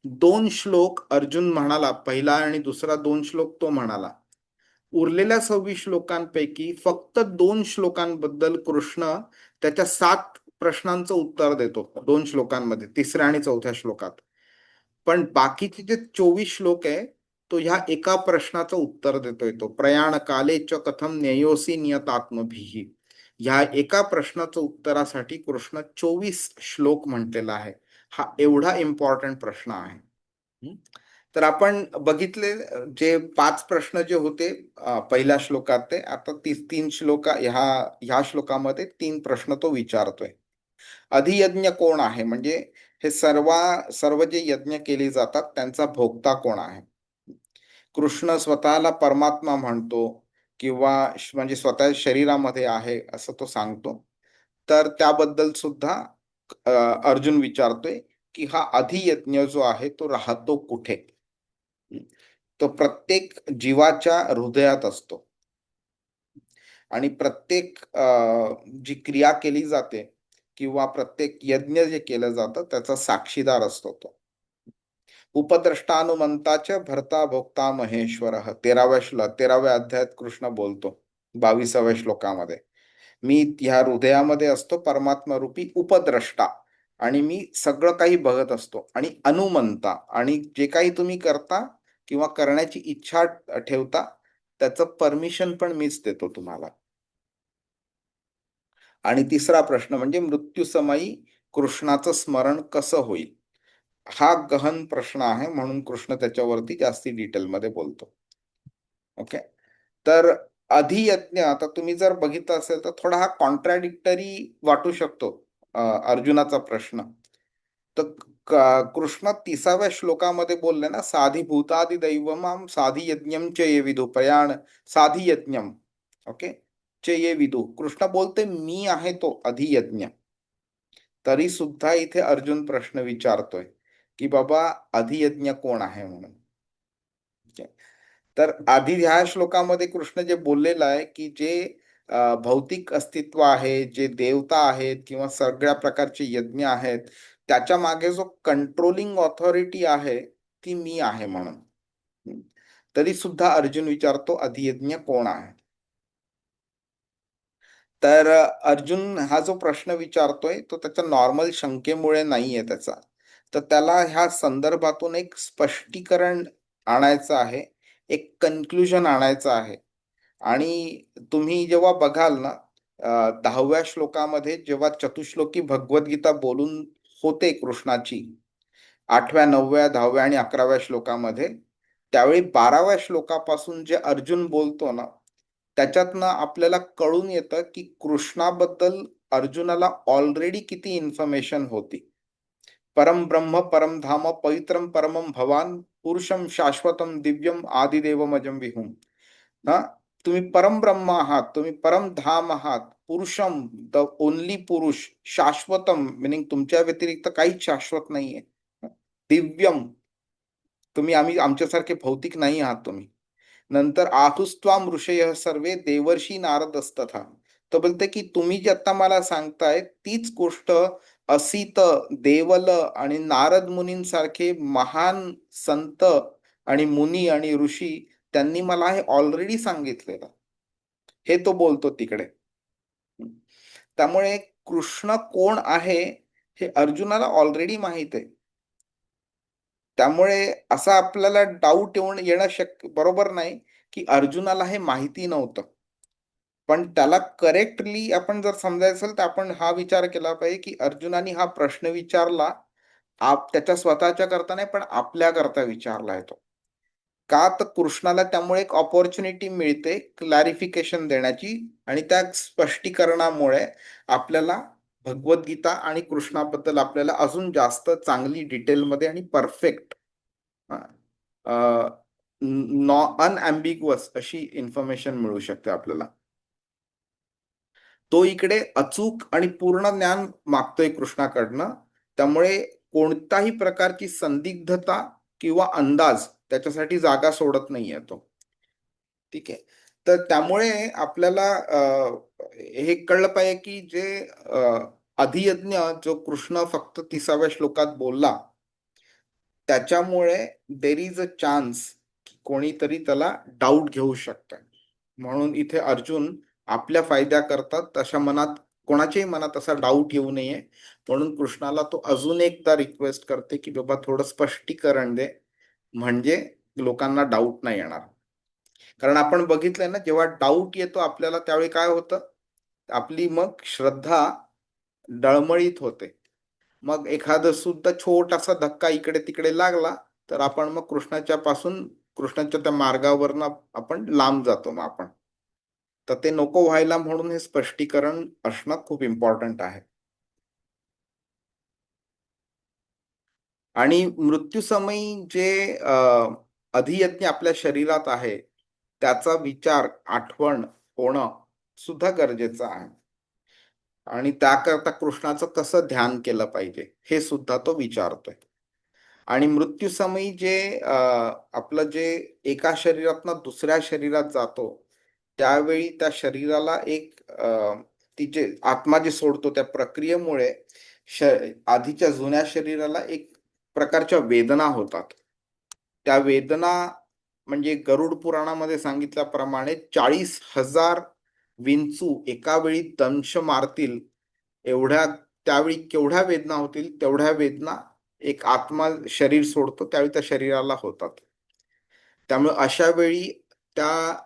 2 श्लोक अर्जुन म्हणाला, पहिला आणि दुसरा 2 श्लोक तो म्हणाला. उरलेल्या 26 श्लोकांपैकी फक्त 2 श्लोकांबद्दल कृष्ण त्याच्या 7 प्रश्नांचं उत्तर देतो 2 श्लोकांमध्ये, तिसऱ्या आणि चौथ्या श्लोकात. पण बाकीचे जे 24 श्लोक आहे तो ह्या एका प्रश्नाचं उत्तर देतोय. तो प्रयाण काले च कथम ज्ञेयोसी नियतात्मभिः, ह्या एका प्रश्नाचं उत्तरासाठी कृष्ण 24 श्लोक म्हटलेला आहे. हा एवढा इम्पॉर्टंट प्रश्न आहे. तर आपण बघितले जे 5 प्रश्न जे होते पहिल्या श्लोकात ते आता 3 श्लोक ह्या श्लोकामध्ये 3 प्रश्न तो विचारतोय. अधियज्ञ कोण आहे, म्हणजे हे सर्व जे यज्ञ केले जातात त्यांचा भोक्ता कोण आहे. कृष्ण स्वतःला परमात्मा म्हणतो किंवा म्हणजे स्वतः शरीरामध्ये आहे असं तो सांगतो. तर त्याबद्दल सुद्धा अर्जुन विचारतोय की हा अधियज्ञ जो आहे तो राहतो कुठे. तो प्रत्येक जीवाच्या हृदयात असतो आणि प्रत्येक जी क्रिया केली जाते किंवा प्रत्येक यज्ञ जे केलं जातं त्याचा साक्षीदार असतो तो. उपद्रष्टानुमंताच भर्ता भोक्ता महेश्वर 13व्या अध्यायात कृष्ण बोलतो 22व्या श्लोकामध्ये. मी ह्या हृदयामध्ये असतो परमात्मा रूपी उपद्रष्टा आणि मी सगळं काही बघत असतो आणि अनुमंता आणि जे काही तुम्ही करता किंवा करण्याची इच्छा ठेवता त्याचं परमिशन पण मीच देतो तुम्हाला. आणि तिसरा प्रश्न म्हणजे मृत्यूसमयी कृष्णाचं स्मरण कसं होईल. हा गहन प्रश्न आहे म्हणून कृष्ण त्याच्यावरती जास्ती डिटेलमध्ये बोलतो. ओके. तर अधियज्ञ आता तुम्ही जर बघितलं असेल तर थोडा हा कॉन्ट्राडिक्टरी वाटू शकतो अर्जुनाचा प्रश्न. तर कृष्ण 30व्या श्लोकामध्ये बोलले ना साधी भूतादि दैवमाम साधी यज्ञम च ये विदु प्रयाण साधी यज्ञम. ओके. च ये विदु कृष्ण बोलते मी आहे तो अधियज्ञ. तरी सुद्धा इथे अर्जुन प्रश्न विचारतोय की बाबा अधियज्ञ कोण आहे म्हणून. तर आधी ह्या श्लोकामध्ये कृष्ण जे बोललेलं आहे की जे भौतिक अस्तित्व आहे, जे देवता आहेत किंवा सगळ्या प्रकारचे यज्ञ आहेत त्याच्या मागे जो कंट्रोलिंग ऑथॉरिटी आहे ती मी आहे म्हणून. तरी सुद्धा अर्जुन विचारतो अधियज्ञ कोण आहे. तर अर्जुन हा जो प्रश्न विचारतोय तो त्याच्या नॉर्मल शंकेमुळे नाहीये त्याचा. तर त्याला ह्या संदर्भातून एक स्पष्टीकरण आणायचं आहे, एक कन्क्लुजन आणायचं आहे. आणि तुम्ही जेव्हा बघाल ना 10व्या श्लोकामध्ये जेव्हा चतुश्लोकी भगवद्गीता बोलून होते कृष्णाची 8व्या 9व्या 10व्या आणि 11व्या श्लोकामध्ये, त्यावेळी 12व्या श्लोकापासून जे अर्जुन बोलतो ना त्याच्यातनं आपल्याला कळून येतं की कृष्णाबद्दल अर्जुनाला ऑलरेडी किती इन्फॉर्मेशन होती. परम ब्रह्म परम धाम पवित्रम परमम भवान पुरुषम शाश्वतम दिव्यम आदिदेवमजम विहुम. ना तुम्ही परम ब्रह्म आहात, तुम्ही परम धाम आहात, पुरुषम द ओनली पुरुष, शाश्वतम मिनिंग तुमच्या व्यतिरिक्त काहीच शाश्वत नाहीये, दिव्यम आम्ही आमच्यासारखे भौतिक नाही आहात तुम्ही. नंतर आहुस्त्वाम ऋषय सर्वे देवर्षी नारद असतथा. तर बोलते की तुम्ही जे आता मला सांगताय तीच गोष्ट असित देवल आणि नारद मुनींसारखे महान संत आणि मुनी आणि ऋषी त्यांनी मला हे ऑलरेडी सांगितलेलं, हे तो बोलतो तिकडे. त्यामुळे कृष्ण कोण आहे हे अर्जुनाला ऑलरेडी माहित आहे. त्यामुळे असं आपल्याला डाऊट येणं बरोबर नाही की अर्जुनाला हे माहिती नव्हतं. पण त्याला करेक्टली आपण जर समजायचं असेल तर आपण हा विचार केला पाहिजे की अर्जुनाने हा प्रश्न विचारला त्याच्या स्वतःच्या करता नाही पण आपल्या करता विचारला आहे तो. का तर कृष्णाला त्यामुळे एक ऑपॉर्च्युनिटी मिळते क्लॅरिफिकेशन देण्याची आणि त्या स्पष्टीकरणामुळे आपल्याला भगवद्गीता आणि कृष्णाबद्दल आपल्याला अजून जास्त चांगली डिटेलमध्ये आणि परफेक्ट अनअम्बिग्युअस अशी इन्फॉर्मेशन मिळू शकते आपल्याला. तो इकडे अचूक आणि पूर्ण ज्ञान मागतोय कृष्णाकडनं. त्यामुळे कोणताही प्रकारची संदिग्धता किंवा अंदाज त्याच्यासाठी जागा सोडत नाहीये तो. ठीक आहे. तर त्यामुळे आपल्याला हे कळलं पाहिजे की जे अधियज्ञ जो कृष्ण फक्त 30व्या श्लोकात बोलला त्याच्यामुळे देर इज अ चान्स की कोणीतरी त्याला डाऊट घेऊ शकतं. म्हणून इथे अर्जुन आपल्या फायद्या करतात तशा मनात कोणाच्याही मनात असा डाऊट येऊ नये म्हणून कृष्णाला तो अजून एकदा रिक्वेस्ट करते की बाबा थोडं स्पष्टीकरण दे म्हणजे लोकांना डाऊट नाही येणार. कारण आपण बघितलंय ना जेव्हा डाऊट येतो आपल्याला त्यावेळी काय होतं, आपली मग श्रद्धा डळमळीत होते. मग एखादं सुद्धा छोटासा धक्का इकडे तिकडे लागला तर आपण मग कृष्णाच्या त्या मार्गावरनं आपण लांब जातो मग आपण. तर ते नको व्हायला म्हणून हे स्पष्टीकरण असणं खूप इम्पॉर्टंट आहे. आणि मृत्यूसमयी जे अधियज्ञ आपल्या शरीरात आहे त्याचा विचार आठवण होणं सुद्धा गरजेचं आहे. आणि त्याकरता कृष्णाचं कसं ध्यान केलं पाहिजे हे सुद्धा तो विचारतोय. आणि मृत्यूसमयी जे आपलं जे एका शरीरातनं दुसऱ्या शरीरात जातो त्यावेळी त्या शरीराला एक ती जे आत्मा जे सोडतो त्या प्रक्रियेमुळे आधीच्या जुन्या शरीराला एक प्रकारच्या वेदना होतात. त्या वेदना म्हणजे गरुड पुराणामध्ये सांगितल्याप्रमाणे 40,000 विंचू एका वेळी दंश मारतील एवढ्या त्यावेळी केवढ्या वेदना होतील तेवढ्या वेदना एक आत्मा शरीर सोडतो त्यावेळी त्या शरीराला होतात. त्यामुळे अशा वेळी त्या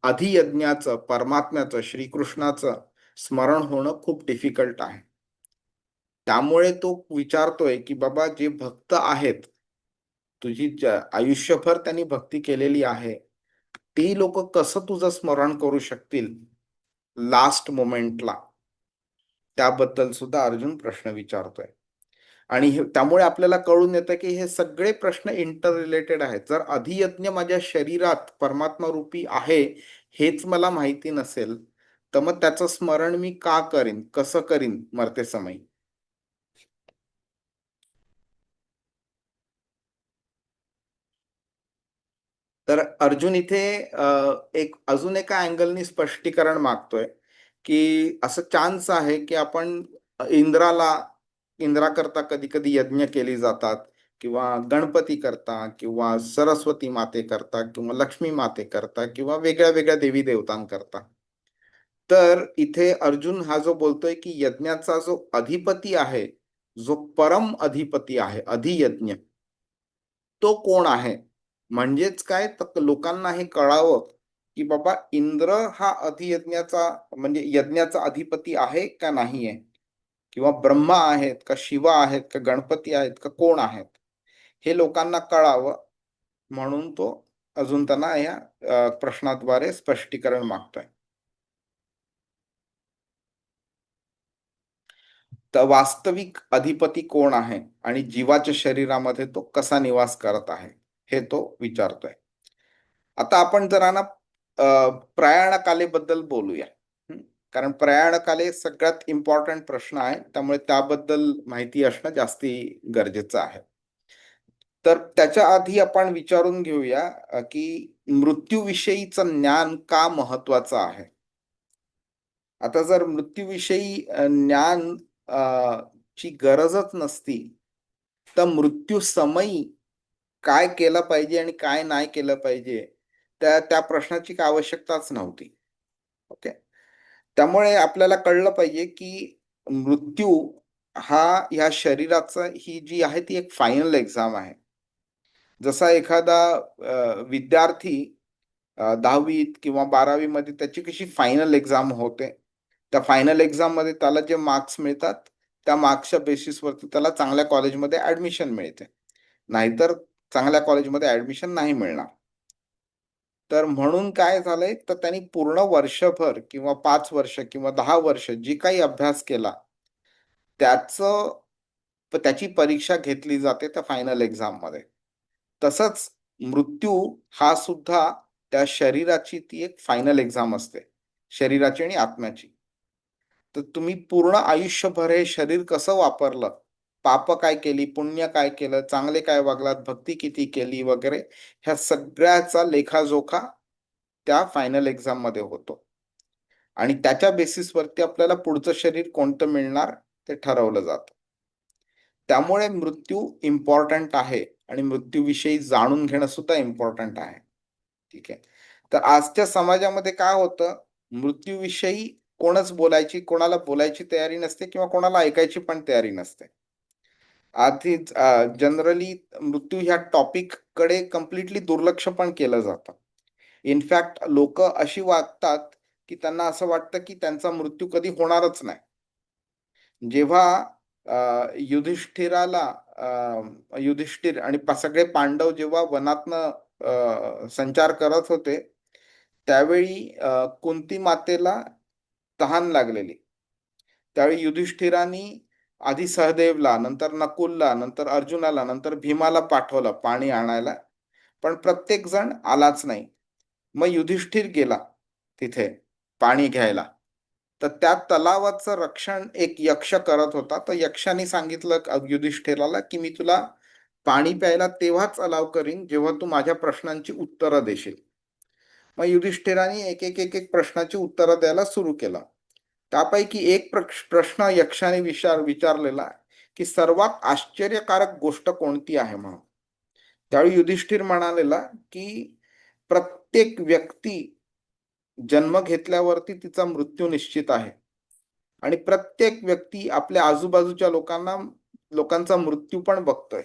अधियज्ञाचं परमात्म्याचं श्रीकृष्णाचं स्मरण होणं खूप डिफिकल्ट आहे. त्यामुळे तो विचारतोय की बाबा जे भक्त आहेत तुझी आयुष्यभर त्यांनी भक्ती केलेली आहे ती लोक कसं तुझं स्मरण करू शकतील लास्ट मोमेंटला, त्याबद्दल सुद्धा अर्जुन प्रश्न विचारतोय. आणि त्यामुळे आपल्याला कळून येतं की हे सगळे प्रश्न इंटर रिलेटेड आहेत. जर अधियज्ञ माझ्या शरीरात परमात्मा रूपी आहे हेच मला माहिती नसेल तर मग त्याचं स्मरण मी का करीन, कसं करीन मरते समयी. तर अर्जुन इथे एक अजून एका अँगलनी स्पष्टीकरण मागतोय की असं चान्स आहे की आपण इंद्राकरता कधी कधी यज्ञ केली जातात किंवा गणपती करता किंवा सरस्वती माते करता किंवा लक्ष्मी माते करता किंवा वेगळ्या वेगळ्या देवी देवतांकरता. तर इथे अर्जुन हा जो बोलतोय की यज्ञाचा जो अधिपती आहे, जो परम अधिपती आहे अधियज्ञ, तो कोण आहे. म्हणजेच काय तर लोकांना हे कळावं की बाबा इंद्र हा अधियज्ञाचा म्हणजे यज्ञाचा अधिपती आहे का नाही आहे, किंवा ब्रह्मा आहेत का, शिवा आहेत का, गणपती आहेत का, कोण आहेत हे लोकांना कळावं म्हणून तो अजून त्यांना या प्रश्नाद्वारे स्पष्टीकरण मागतोय. तर वास्तविक अधिपती कोण आहे आणि जीवाच्या शरीरामध्ये तो कसा निवास करत आहे हे तो विचारतोय. आता आपण जरा ना प्रयाणकालेबद्दल बोलूया. कारण प्रयाणकाले सगळ्यात इम्पॉर्टंट प्रश्न आहे त्यामुळे त्याबद्दल माहिती असणं जास्ती गरजेचं आहे. तर त्याच्या आधी आपण विचारून घेऊया की मृत्यूविषयीचं ज्ञान का महत्वाचं आहे. आता जर मृत्यूविषयी ज्ञान ची गरजच नसती तर मृत्यू समयी काय केलं पाहिजे आणि काय नाही केलं पाहिजे त्या प्रश्नाची काय आवश्यकताच नव्हती. ओके. त्यामुळे आपल्याला कळलं पाहिजे की मृत्यू हा ह्या शरीराचा ही जी आहे ती एक फायनल एक्झाम आहे. जसा एखादा विद्यार्थी 10वीत किंवा 12वी मध्ये त्याची कशी फायनल एक्झाम होते, त्या फायनल एक्झाम मध्ये त्याला जे मार्क्स मिळतात त्या मार्क्सच्या बेसिसवरती त्याला चांगल्या कॉलेजमध्ये ऍडमिशन मिळते, नाहीतर चांगल्या कॉलेजमध्ये ऍडमिशन नाही मिळणार. तर म्हणून काय झालंय तर त्यांनी पूर्ण वर्षभर किंवा 5 वर्ष किंवा 10 वर्ष जी काही अभ्यास केला त्याची परीक्षा घेतली जाते त्या फायनल एक्झाम मध्ये. तसंच मृत्यू हा सुद्धा त्या शरीराची ती एक फायनल एक्झाम असते, शरीराची आणि आत्म्याची. तर तुम्ही पूर्ण आयुष्यभर हे शरीर कसं वापरलं, पाप काय केली, पुण्य काय केलं, चांगले काय वागलात, भक्ती किती केली वगैरे, ह्या सगळ्याचा लेखाजोखा त्या फायनल एक्झाम मध्ये होतो. आणि त्याच्या बेसिसवरती आपल्याला पुढचं शरीर कोणतं मिळणार ते ठरवलं जातं. त्यामुळे मृत्यू इम्पॉर्टंट आहे आणि मृत्यूविषयी जाणून घेणं सुद्धा इम्पॉर्टंट आहे. ठीक आहे. तर आजच्या समाजामध्ये काय होतं, मृत्यूविषयी कोणाला बोलायची तयारी नसते किंवा कोणाला ऐकायची पण तयारी नसते. आधीच जनरली मृत्यू ह्या टॉपिक कडे कम्प्लिटली दुर्लक्ष पण केलं जातं. इनफॅक्ट लोक अशी वागतात की त्यांना असं वाटतं की त्यांचा मृत्यू कधी होणारच नाही. जेव्हा युधिष्ठिराला युधिष्ठिर आणि सगळे पांडव जेव्हा वनातनं संचार करत होते त्यावेळी कुंती मातेला तहान लागलेली. त्यावेळी युधिष्ठिरांनी आधी सहदेवला, नंतर नकुलला, नंतर अर्जुनाला, नंतर भीमाला पाठवलं पाणी आणायला, पण प्रत्येक जण आलाच नाही. मग युधिष्ठिर गेला तिथे पाणी घ्यायला. तर त्या तलावाचं रक्षण एक यक्ष करत होता. तर यक्षाने सांगितलं युधिष्ठिराला की मी तुला पाणी प्यायला तेव्हाच अलाव करीन जेव्हा तू माझ्या प्रश्नांची उत्तरं देशील. मग युधिष्ठिराने एक एक एक एक प्रश्नाची उत्तरं द्यायला सुरू केलं. त्यापैकी एक प्रश्न यक्षाने विचारलेला की सर्वात आश्चर्यकारक गोष्ट कोणती आहे म्हणून. त्यावेळी युधिष्ठिर म्हणालेला की प्रत्येक व्यक्ती जन्म घेतल्यावरती तिचा मृत्यू निश्चित आहे आणि प्रत्येक व्यक्ती आपल्या आजूबाजूच्या लोकांचा मृत्यू पण बघतोय.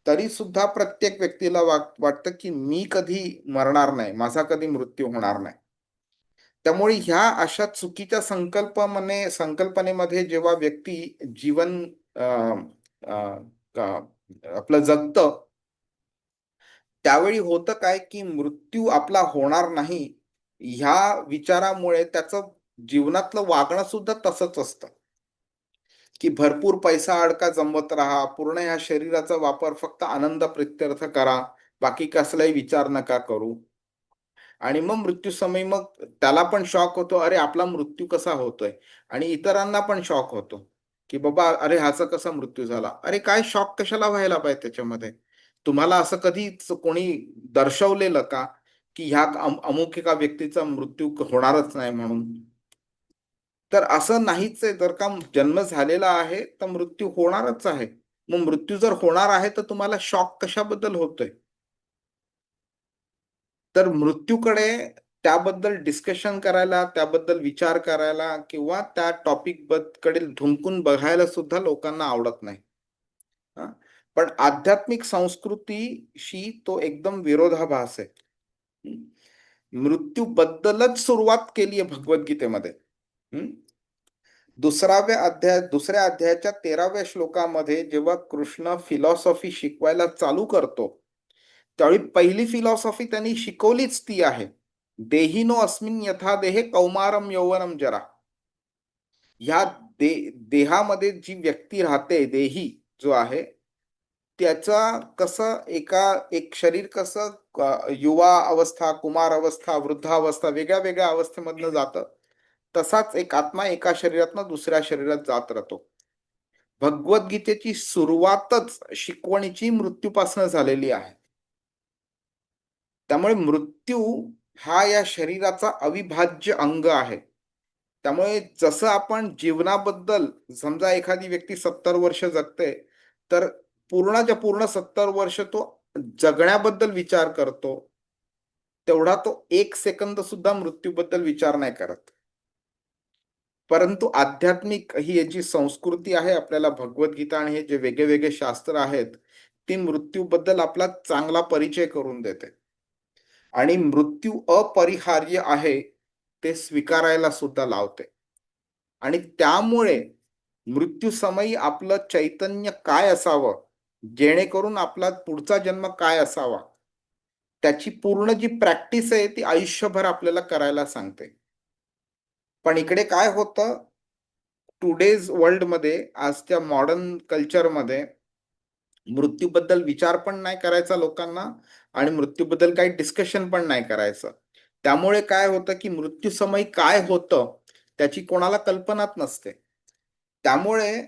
तरी सुद्धा प्रत्येक व्यक्तीला वाटतं की मी कधी मरणार नाही, माझा कधी मृत्यू होणार नाही. त्यामुळे ह्या अशा चुकीच्या संकल्पनेमध्ये जेव्हा व्यक्ती जीवन आपलं जगतं त्यावेळी होतं काय की मृत्यू आपला होणार नाही ह्या विचारामुळे त्याचं जीवनातलं वागणं सुद्धा तसंच असतं की भरपूर पैसा अडका जमवत राहा, पूर्ण ह्या शरीराचा वापर फक्त आनंद प्रित्यर्थ करा, बाकी कसलाही विचार नका करू. आणि मग मृत्यू समय मग त्याला पण शॉक होतो, अरे आपला मृत्यू कसा होतोय, आणि इतरांना पण शॉक होतो की बाबा अरे ह्याचा कसा मृत्यू झाला. अरे काय शॉक कशाला व्हायला पाहिजे त्याच्यामध्ये. तुम्हाला असं कधी कोणी दर्शवलेलं का की ह्या अमुक एका व्यक्तीचा मृत्यू होणारच नाही म्हणून. तर असं नाहीच आहे. जर का जन्म झालेला आहे तर मृत्यू होणारच आहे. मग मृत्यू जर होणार आहे तर तुम्हाला शॉक कशाबद्दल होतोय. तर मृत्यूकडे त्याबद्दल डिस्कशन करायला, त्याबद्दल विचार करायला किंवा त्या टॉपिक कडे ढुंकून बघायला सुद्धा लोकांना आवडत नाही. पण आध्यात्मिक संस्कृतीशी तो एकदम विरोधाभास आहे. मृत्यू बद्दलच सुरुवात केली आहे भगवद्गीतेमध्ये. दुसऱ्या अध्यायाच्या 13व्या श्लोकामध्ये जेव्हा कृष्ण फिलॉसॉफी शिकवायला चालू करतो त्यावेळी पहिली फिलॉसॉफी त्यांनी शिकवलीच ती आहे, देहिनो अस्मिन यथा देहे कौमारम यौवनम जरा. ह्या देहामध्ये जी व्यक्ती राहते, देही जो आहे त्याचा कसं एक शरीर कसं युवा अवस्था, कुमार अवस्था, वृद्धावस्था वेगळ्या वेगळ्या अवस्थेमधनं जातं, तसाच एक आत्मा एका शरीरातनं दुसऱ्या शरीरात जात राहतो. भगवद्गीतेची सुरुवातच शिकवणीची मृत्यूपासून झालेली आहे. त्यामुळे मृत्यू हा या शरीराचा अविभाज्य अंग आहे. त्यामुळे जसं आपण जीवनाबद्दल, समजा एखादी व्यक्ती 70 वर्ष जगते तर पूर्णच्या पूर्ण 70 वर्ष तो जगण्याबद्दल विचार करतो, तेवढा तो 1 सेकंद सुद्धा मृत्यूबद्दल विचार नाही करत. परंतु आध्यात्मिक ही याची संस्कृती आहे, आपल्याला भगवद्गीता आणि हे जे वेगळे वेगळे शास्त्र आहेत ती मृत्यूबद्दल आपला चांगला परिचय करून देते आणि मृत्यू अपरिहार्य आहे ते स्वीकारायला सुद्धा लावते. आणि त्यामुळे मृत्यूसमयी आपलं चैतन्य काय असावं, जेणेकरून आपला पुढचा जन्म काय असावा, त्याची पूर्ण जी प्रॅक्टिस आहे ती आयुष्यभर आपल्याला करायला सांगते. पण इकडे काय होतं, टुडेज वर्ल्डमध्ये, आजच्या मॉडर्न कल्चरमध्ये मृत्यूबद्दल विचार पण नाही करायचा लोकांना आणि मृत्यूबद्दल काही डिस्कशन पण नाही करायचं. त्यामुळे काय होतं की मृत्यू समयी काय होतं त्याची कोणाला कल्पनाच नसते. त्यामुळे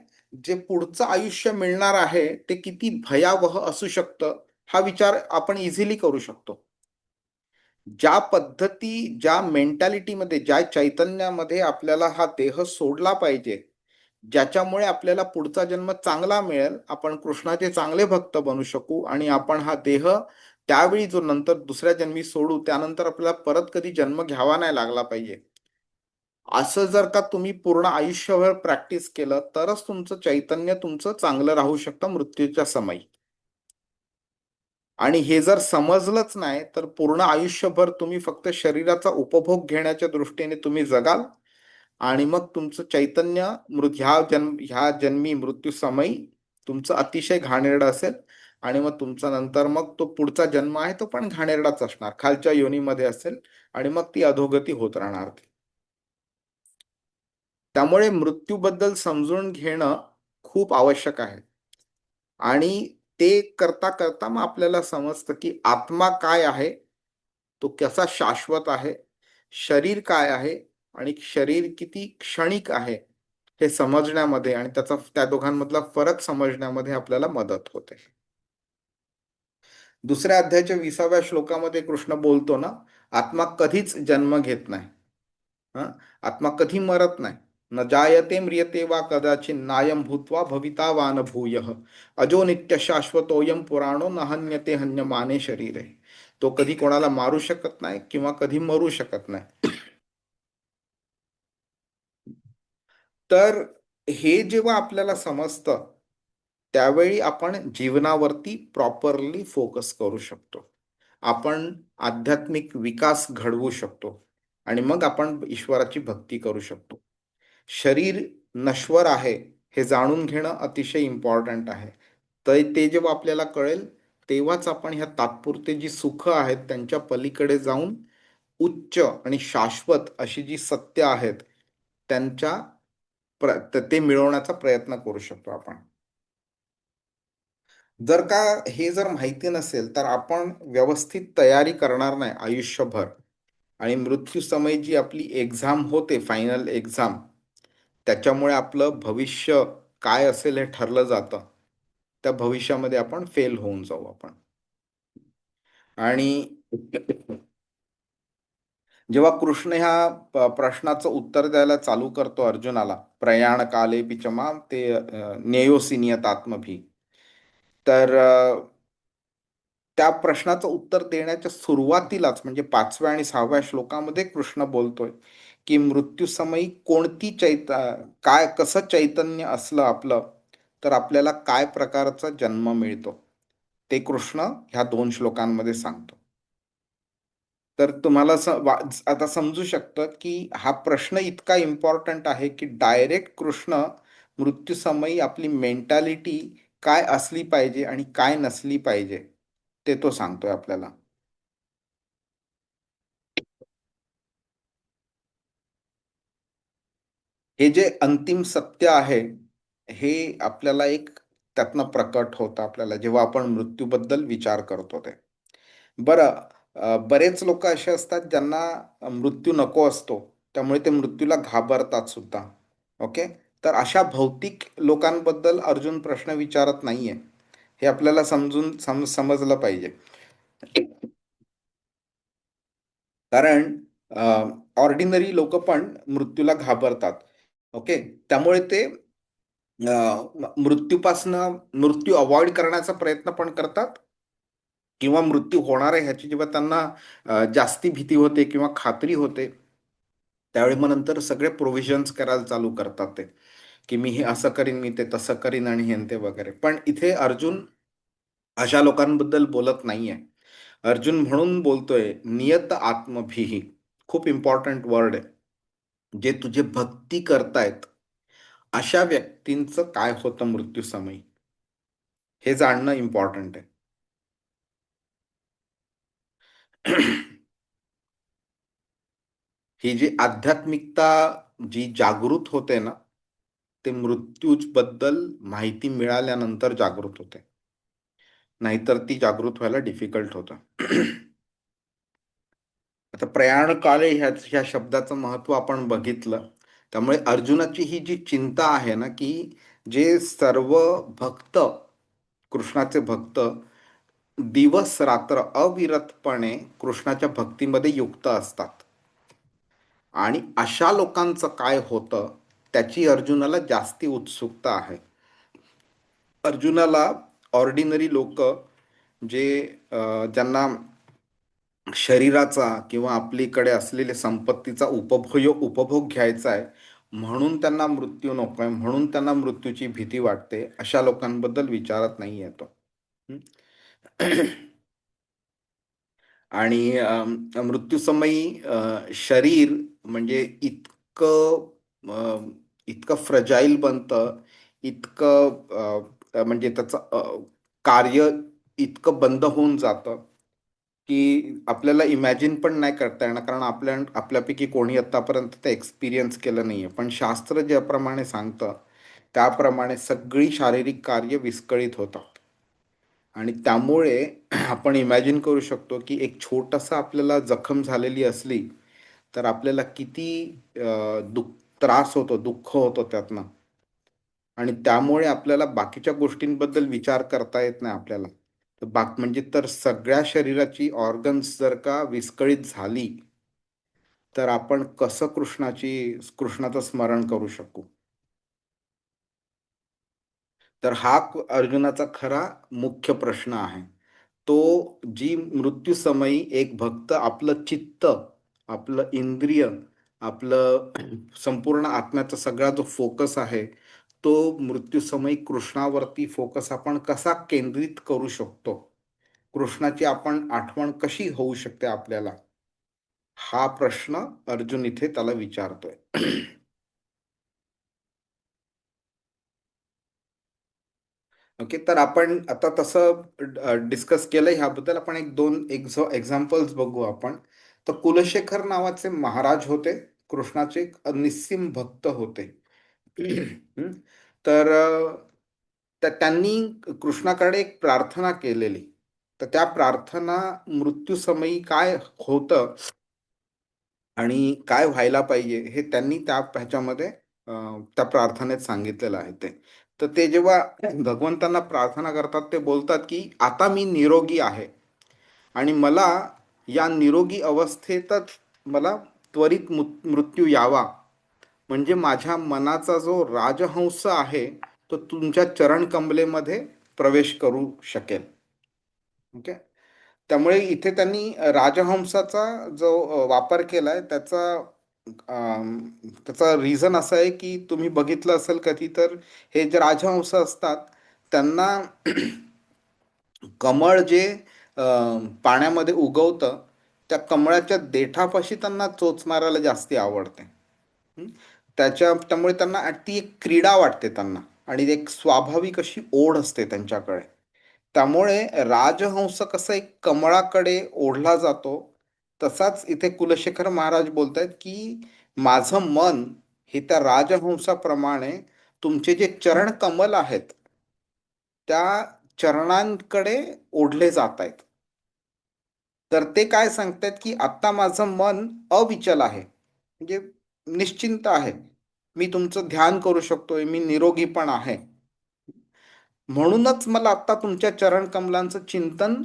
जे पुढचं आयुष्य मिळणार आहे ते किती भयावह असू शकतं हा विचार आपण इझिली करू शकतो. ज्या पद्धती, ज्या मेंटॅलिटीमध्ये, ज्या चैतन्यामध्ये आपल्याला हा देह सोडला पाहिजे, ज्याच्यामुळे आपल्याला पुढचा जन्म चांगला मिळेल, आपण कृष्णाचे चांगले भक्त बनू शकू आणि आपण हा देह त्यावेळी जो नंतर दुसऱ्या जन्मी सोडू त्यानंतर आपल्याला परत कधी जन्म घ्यावा नाही लागला पाहिजे, असं जर का तुम्ही पूर्ण आयुष्यभर प्रॅक्टिस केलं तरच तुमचं चैतन्य तुमचं चांगलं राहू शकतं मृत्यूच्या समयी. आणि हे जर समजलंच नाही तर पूर्ण आयुष्यभर तुम्ही फक्त शरीराचा उपभोग घेण्याच्या दृष्टीने तुम्ही जगाल आणि मग तुमचं चैतन्य ह्या जन्मी मृत्यू समयी तुमचं अतिशय घाणेरडं असेल आणि मग तुमचा नंतर मग तो पुढचा जन्म आहे तो पण घाणेरडाच असणार, खालच्या योनीमध्ये असेल आणि मग ती अधोगती होत राहणार. त्यामुळे मृत्यूबद्दल समजून घेणं खूप आवश्यक आहे. आणि ते करता करता मग आपल्याला समजतं की आत्मा काय आहे, तो कसा शाश्वत आहे, शरीर काय आहे आणि शरीर किती क्षणिक आहे हे समजण्यामध्ये आणि त्या दोघांमधला फरक समजण्यामध्ये आपल्याला मदत होते. दुसऱ्या अध्यायाच्या 20व्या श्लोकामध्ये कृष्ण बोलतो ना, आत्मा कधीच जन्म घेत नाही. आत्मा कधी मरत नाही. न जायते म्रियते वा कदाचित नायम भूत्वा भविता वा न भूयः अजो नित्य शाश्वतोयम पुराणो न हन्यते हन्यमाने शरीरे. तो कधी कोणाला मारू शकत नाही किंवा कधी मरू शकत नाही. तर हे जेव्हा आपल्याला समजतं त्यावेळी आपण जीवनावरती प्रॉपरली फोकस करू शकतो. आपण आध्यात्मिक विकास घडवू शकतो आणि मग आपण ईश्वराची भक्ती करू शकतो. शरीर नश्वर आहे हे जाणून घेणं अतिशय इम्पॉर्टंट आहे. तर ते जेव्हा आपल्याला कळेल तेव्हाच आपण ह्या तात्पुरते जी सुख आहेत त्यांच्या पलीकडे जाऊन उच्च आणि शाश्वत अशी जी सत्य आहेत त्यांच्या ते मिळवण्याचा प्रयत्न करू शकतो आपण. जर का हे जर माहिती नसेल तर आपण व्यवस्थित तयारी करणार नाही आयुष्यभर आणि मृत्यू समय जी आपली एक्झाम होते, फायनल एक्झाम, त्याच्यामुळे आपलं भविष्य काय असेल हे ठरलं जातं. त्या भविष्यामध्ये आपण फेल होऊन जाऊ आपण. आणि जेव्हा कृष्ण ह्या प्रश्नाचं उत्तर द्यायला चालू करतो अर्जुनाला, प्रयाण काले पिचमा ते नेयोसी नियतात्मभी, तर त्या प्रश्नाचं उत्तर देण्याच्या सुरुवातीलाच म्हणजे 5व्या आणि 6व्या श्लोकामध्ये कृष्ण बोलतोय की मृत्यूसमयी काय कसं चैतन्य असलं आपलं तर आपल्याला काय प्रकारचा जन्म मिळतो ते कृष्ण ह्या 2 श्लोकांमध्ये सांगतो. तर तुम्हाला आता समजू शकतं की हा प्रश्न इतका इम्पॉर्टंट आहे की डायरेक्ट कृष्ण मृत्यूसमयी आपली मेंटॅलिटी काय असली पाहिजे आणि काय नसली पाहिजे ते तो सांगतोय आपल्याला. हे जे अंतिम सत्य आहे हे आपल्याला एक त्यातनं प्रकट होतं आपल्याला जेव्हा आपण मृत्यूबद्दल विचार करतो ते. बरं, बरेच लोक असे असतात ज्यांना मृत्यू नको असतो त्यामुळे ते मृत्यूला घाबरतात सुद्धा. ओके, तर अशा भौतिक लोकांबद्दल अर्जुन प्रश्न विचारत नाहीये हे आपल्याला समजलं पाहिजे. कारण ऑर्डिनरी लोक पण मृत्यूला घाबरतात. ओके, त्यामुळे ते मृत्यू अवॉइड करण्याचा प्रयत्न पण करतात किंवा मृत्यू होणार आहे ह्याची जेव्हा त्यांना जास्ती भीती होते किंवा खात्री होते त्यावेळी मग नंतर सगळे प्रोव्हिजन्स करायला चालू करतात ते की मी हे असं करीन, मी ते तसं करीन आणि हे ते वगैरे. पण इथे अर्जुन अशा लोकांबद्दल बोलत नाहीये. अर्जुन म्हणून बोलतोय नियत आत्मभिही, खूप इम्पॉर्टंट वर्ड आहे. जे तुझे भक्ती करतायत अशा व्यक्तींचं काय होतं मृत्यू समयी हे जाणणं इम्पॉर्टंट आहे. ही जी आध्यात्मिकता जी जागृत होते ना ते मृत्यूबद्दल माहिती मिळाल्यानंतर जागृत होते, नाहीतर ती जागृत व्हायला डिफिकल्ट होतं. आता प्रयाण काळे ह्या शब्दाचं महत्व आपण बघितलं. त्यामुळे अर्जुनाची ही जी चिंता आहे ना की जे सर्व भक्त, कृष्णाचे भक्त दिवस रात्र अविरतपणे कृष्णाच्या भक्तीमध्ये युक्त असतात आणि अशा लोकांचं काय होतं त्याची अर्जुनाला जास्ती उत्सुकता आहे. अर्जुनाला ऑर्डिनरी लोक जे ज्यांना शरीराचा किंवा आपलीकडे असलेल्या संपत्तीचा उपभोग घ्यायचा आहे म्हणून त्यांना मृत्यू नको आहे, म्हणून त्यांना मृत्यूची भीती वाटते, अशा लोकांबद्दल विचारत नाही येतो. आणि मृत्यूसमयी शरीर म्हणजे इतकं फ्रजाईल बनतं, इतकं म्हणजे त्याचं कार्य इतकं बंद होऊन जातं की आपल्याला इमॅजिन पण नाही करता येणार, कारण आपल्यापैकी कोणी आतापर्यंत ते एक्सपिरियन्स केलं नाहीये. पण शास्त्र ज्याप्रमाणे सांगतं त्याप्रमाणे सगळी शारीरिक कार्य विस्कळीत होतात आणि त्यामुळे आपण इमॅजिन करू शकतो की एक छोटासा आपल्याला जखम झालेली असली तर आपल्याला किती त्रास होतो, दुःख होतो त्यातनं. आणि त्यामुळे आपल्याला बाकीच्या गोष्टींबद्दल विचार करता येत नाही आपल्याला. तर म्हणजे तर सगळ्या शरीराची ऑर्गन्स जर का विस्कळीत झाली तर आपण कसं कृष्णाचं स्मरण करू शकू? तर हा अर्जुनाचा खरा मुख्य प्रश्न आहे. तो जी मृत्यूसमयी एक भक्त आपलं चित्त, आपलं इंद्रिय, आपलं संपूर्ण आत्म्याचा सगळा जो फोकस आहे तो मृत्यूसमयी कृष्णावरती फोकस आपण कसा केंद्रित करू शकतो, कृष्णाची आपण आठवण कशी होऊ शकते आपल्याला, हा प्रश्न अर्जुन इथे त्याला विचारतोय. ओके, तर आपण आता तसं डिस्कस केलं ह्याबद्दल. आपण एक दोन एक्झाम्पल्स बघू आपण. तर कुलशेखर नावाचे महाराज होते, कृष्णाचे एक निस्सिम भक्त होते. हम्म. तर त्यांनी कृष्णाकडे एक प्रार्थना केलेली. तर त्या प्रार्थना मृत्यूसमयी काय होतं आणि काय व्हायला पाहिजे हे त्यांनी त्या ह्याच्यामध्ये त्या प्रार्थनेत सांगितलेलं आहे. तर ते जेव्हा भगवंतांना प्रार्थना करतात ते बोलतात की आता मी निरोगी आहे आणि मला या निरोगी अवस्थेतच मला त्वरित मृत्यू यावा, म्हणजे माझ्या मनाचा जो राजहंस आहे तो तुमच्या चरण कमलेमध्ये प्रवेश करू शकेल. ओके. त्यामुळे इथे त्यांनी राजहंसाचा जो वापर केलाय त्याचा रिझन असं आहे की तुम्ही बघितलं असेल कधी तर हे जे राजहंस असतात त्यांना कमळ जे पाण्यामध्ये उगवतं त्या कमळाच्या देठापाशी त्यांना चोच मारायला जास्ती आवडते. हं? त्यामुळे त्यांना ती एक क्रीडा वाटते त्यांना आणि एक स्वाभाविक अशी ओढ असते त्यांच्याकडे. त्यामुळे राजहंस कसं एक कमळाकडे ओढला जातो, तसाच इथे कुलशेखर महाराज बोलतायत की माझं मन हे त्या राजहंसाप्रमाणे तुमचे जे चरण कमल आहेत त्या चरणांकडे ओढले जात आहेत. तर ते काय सांगतायत की आत्ता माझं मन अविचल आहे, म्हणजे निश्चिंत आहे, मी तुमचं ध्यान करू शकतोय, मी निरोगी पण आहे, म्हणूनच मला आत्ता तुमच्या चरण कमलांचं चिंतन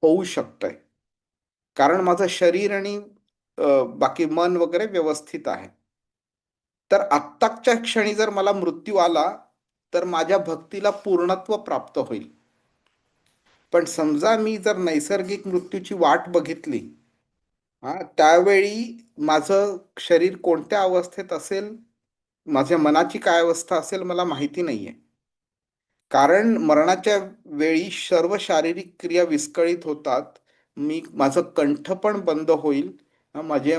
होऊ शकतंय, कारण माझं शरीर आणि बाकी मन वगैरे व्यवस्थित आहे. तर आत्ताच्या क्षणी जर मला मृत्यू आला तर माझ्या भक्तीला पूर्णत्व प्राप्त होईल. पण समजा मी जर नैसर्गिक मृत्यूची वाट बघितली, त्यावेळी माझं शरीर कोणत्या अवस्थेत असेल, माझ्या मनाची काय अवस्था असेल मला माहिती नाहीये. कारण मरणाच्या वेळी सर्व शारीरिक क्रिया विस्कळीत होतात. माझं कंठ पण बंद होईल, माझे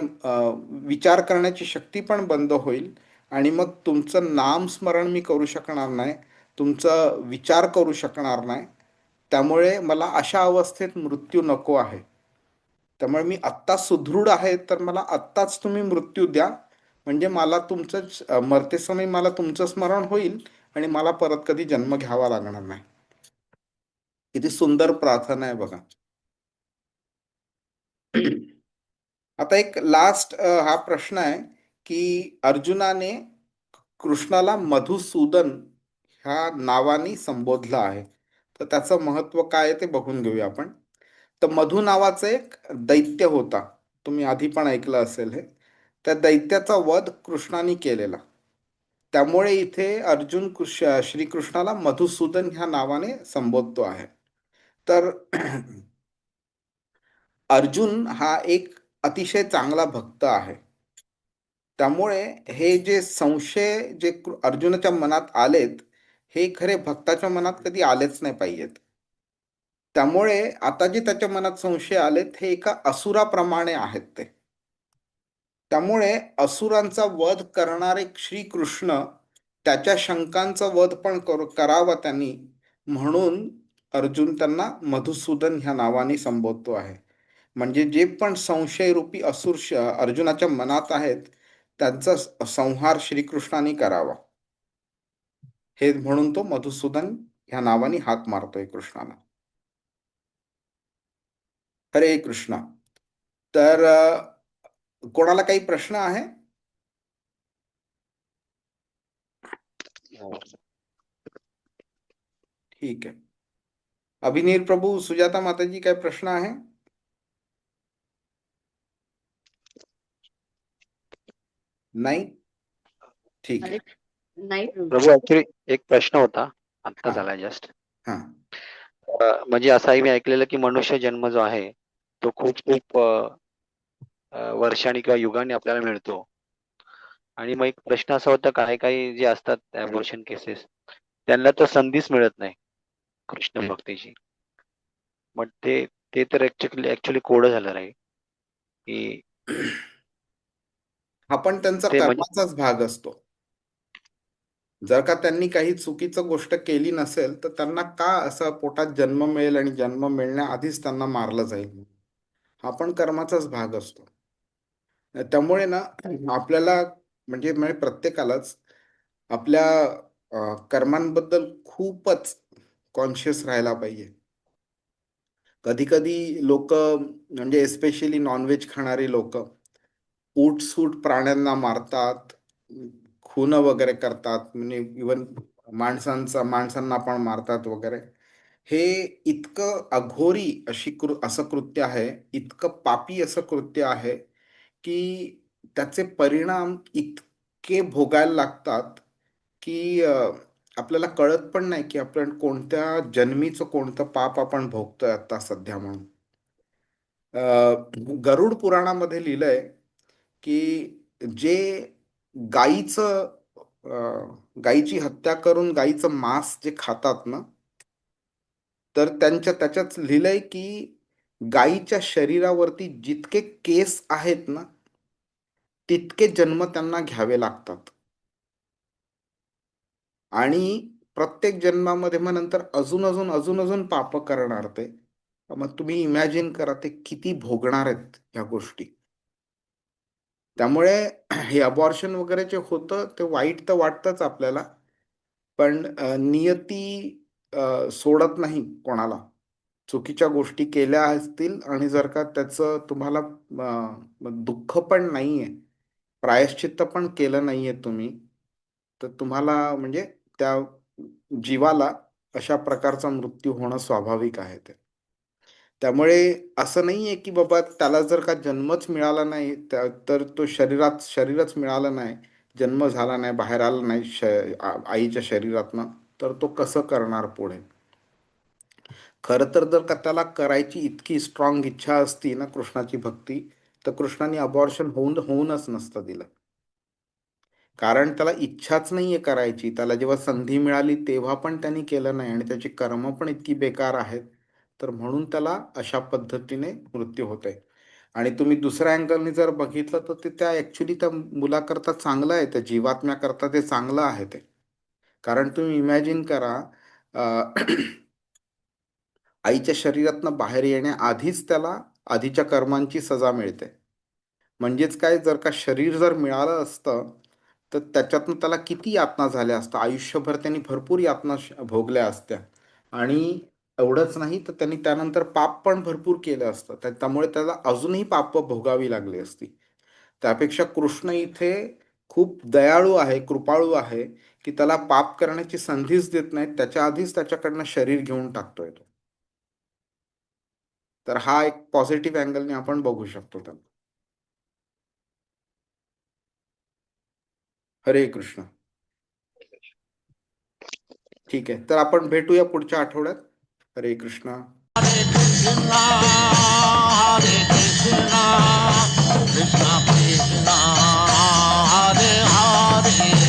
विचार करण्याची शक्ती पण बंद होईल आणि मग तुमचं नामस्मरण मी करू शकणार नाही, तुमचा विचार करू शकणार नाही. त्यामुळे मला अशा अवस्थेत मृत्यू नको आहे. त्यामुळे मी आत्ता सुदृढ आहे तर मला आत्ताच तुम्ही मृत्यू द्या, म्हणजे मला मरते मला तुमचं स्मरण होईल आणि मला परत कधी जन्म घ्यावा लागणार नाही. किती सुंदर प्रार्थना आहे बघा. आता एक लास्ट हा प्रश्न आहे की अर्जुनाने कृष्णाला मधुसूदन ह्या नावाने संबोधलं आहे, तर त्याचं महत्व काय आहे ते बघून घेऊया आपण. तर मधु नावाचा एक दैत्य होता, तुम्ही आधी पण ऐकलं असेल हे. त्या दैत्याचा वध कृष्णाने केलेला, त्यामुळे इथे अर्जुन श्रीकृष्णाला मधुसूदन ह्या नावाने संबोधतो आहे. तर अर्जुन हा एक अतिशय चांगला भक्त आहे. त्यामुळे हे जे संशय जे अर्जुनाच्या मनात आलेत हे खरे भक्ताच्या मनात कधी आलेच नाही पाहिजेत. त्यामुळे आता जे त्याच्या मनात संशय आलेत हे एका असुराप्रमाणे आहेत ते. त्यामुळे असुरांचा वध करणारे श्रीकृष्ण त्याच्या शंकांचा वध पण करावा त्यांनी, म्हणून अर्जुन त्यांना मधुसूदन ह्या नावाने संबोधतो आहे. म्हणजे जे पण संशयरूपी असुर अर्जुनाच्या मनात आहेत त्यांचा संहार श्रीकृष्णाने करावा, हे म्हणून तो मधुसूदन ह्या नावाने हाक मारतोय कृष्णाला. हरे कृष्ण. तर कोणाला काही प्रश्न आहे? ठीक आहे. अभिनील प्रभू, सुजाता माताजी, काय प्रश्न आहे? नाही? ठीक आहे. नाही प्रभू ऍक्च्युली एक प्रश्न होता, आत्ता हा. झाला जस्ट. हा. म्हणजे असंही मी ऐकलेलं की मनुष्य जन्म जो आहे तो खूप खूप वर्षांनी किंवा युगांनी आपल्याला मिळतो. आणि मग एक प्रश्न असा होता, काही काही जे असतात अबॉर्शन केसेस, त्यांना तर संधीच मिळत नाही कृष्ण भक्तीची. मग ते ते तर ऍक्च्युली कोड झालं आहे की हा पण त्यांचा ते म्हणजे कर्माचाच भाग असतो. जर का त्यांनी काही चुकीचं गोष्ट केली नसेल तर त्यांना का असं पोटात जन्म मिळेल आणि जन्म मिळण्याआधीच त्यांना मारलं जाईल? हा पण कर्माचाच भाग असतो. त्यामुळे ना आपल्याला म्हणजे प्रत्येकालाच आपल्या कर्मांबद्दल खूपच कॉन्शियस राहायला पाहिजे. कधी कधी लोक, म्हणजे एस्पेशली नॉनव्हेज खाणारी लोक, उठसूट प्राण्यांना मारतात, खून वगैरे करतात, म्हणजे इवन माणसांना पण मारतात वगैरे. हे इतकं अघोरी असं कृत्य आहे, इतकं पापी असं कृत्य आहे की त्याचे परिणाम इतके भोगायला लागतात की आपल्याला कळत पण नाही की आपण कोणत्या जन्मीचं कोणतं पाप आपण भोगतोय आता सध्या म्हणून. गरुड पुराणामध्ये लिहिलंय की जे गाईचं गाईची हत्या करून गाईचं मांस जे खातात ना, तर त्याच्यात लिहिलंय की गाईच्या शरीरावरती जितके केस आहेत ना तितके जन्म त्यांना घ्यावे लागतात. आणि प्रत्येक जन्मामध्ये मग नंतर अजून अजून अजून अजून पाप करणार ते. मग तुम्ही इमॅजिन करा ते किती भोगणार आहेत ह्या गोष्टी. त्यामुळे हे अबॉर्शन वगैरे जे होतं ते वाईट तर वाटतंच आपल्याला, पण नियती सोडत नाही कोणाला. चुकीच्या गोष्टी केल्या असतील आणि जर का त्याचं तुम्हाला दुःख पण नाहीये, प्रायश्चित्त पण केलं नाहीये तुम्ही, तर तुम्हाला म्हणजे त्या जीवाला अशा प्रकारचा मृत्यू होणं स्वाभाविक आहे ते. त्यामुळे असं नाहीये की बाबा त्याला जर का जन्मच मिळाला नाही तर तो शरीरच मिळालं नाही, जन्म झाला नाही, बाहेर आला नाही आईच्या शरीरातनं, तर तो कसं करणार पुढे? खरं तर जर का त्याला करायची इतकी स्ट्रॉंग इच्छा असती ना कृष्णाची भक्ती, तर कृष्णाने अबॉर्शन होऊनच नसतं दिलं. कारण त्याला इच्छाच नाहीये करायची. त्याला जेव्हा संधी मिळाली तेव्हा पण त्यांनी केलं नाही आणि त्याची कर्म पण इतकी बेकार आहेत, तर म्हणून त्याला अशा पद्धतीने मृत्यू होतोय. आणि तुम्ही दुसऱ्या अँगलने जर बघितलं तर ते त्या ऍक्च्युली त्या मुलाकरता चांगलं आहे, त्या जीवात्म्याकरता ते चांगलं आहे ते. कारण तुम्ही इमॅजिन करा, आईच्या शरीरातनं बाहेर येण्याआधीच त्याला आधीच्या कर्मांची सजा मिळते. म्हणजेच काय, जर का शरीर जर मिळालं असतं तर त्याच्यातनं त्याला किती यातना झाल्या असत्या, आयुष्यभर त्यांनी भरपूर यातना भोगल्या असत्या. आणि एवढंच नाही तर त्यांनी त्यानंतर पाप पण भरपूर केलं असतं, त्यामुळे त्याला अजूनही पाप भोगावी लागली असती. त्यापेक्षा कृष्ण इथे खूप दयाळू आहे, कृपाळू आहे, की त्याला पाप करण्याची संधीच देत नाही, त्याच्या आधीच त्याच्याकडनं शरीर घेऊन टाकतोय तो. तर हा एक पॉझिटिव्ह अँगलने आपण बघू शकतो त्याला. हरे कृष्ण. ठीक आहे, तर आपण भेटूया पुढच्या आठवड्यात. हरे Krishna. Hare Krishna, Hare Krishna, Krishna Krishna, Hare Hare.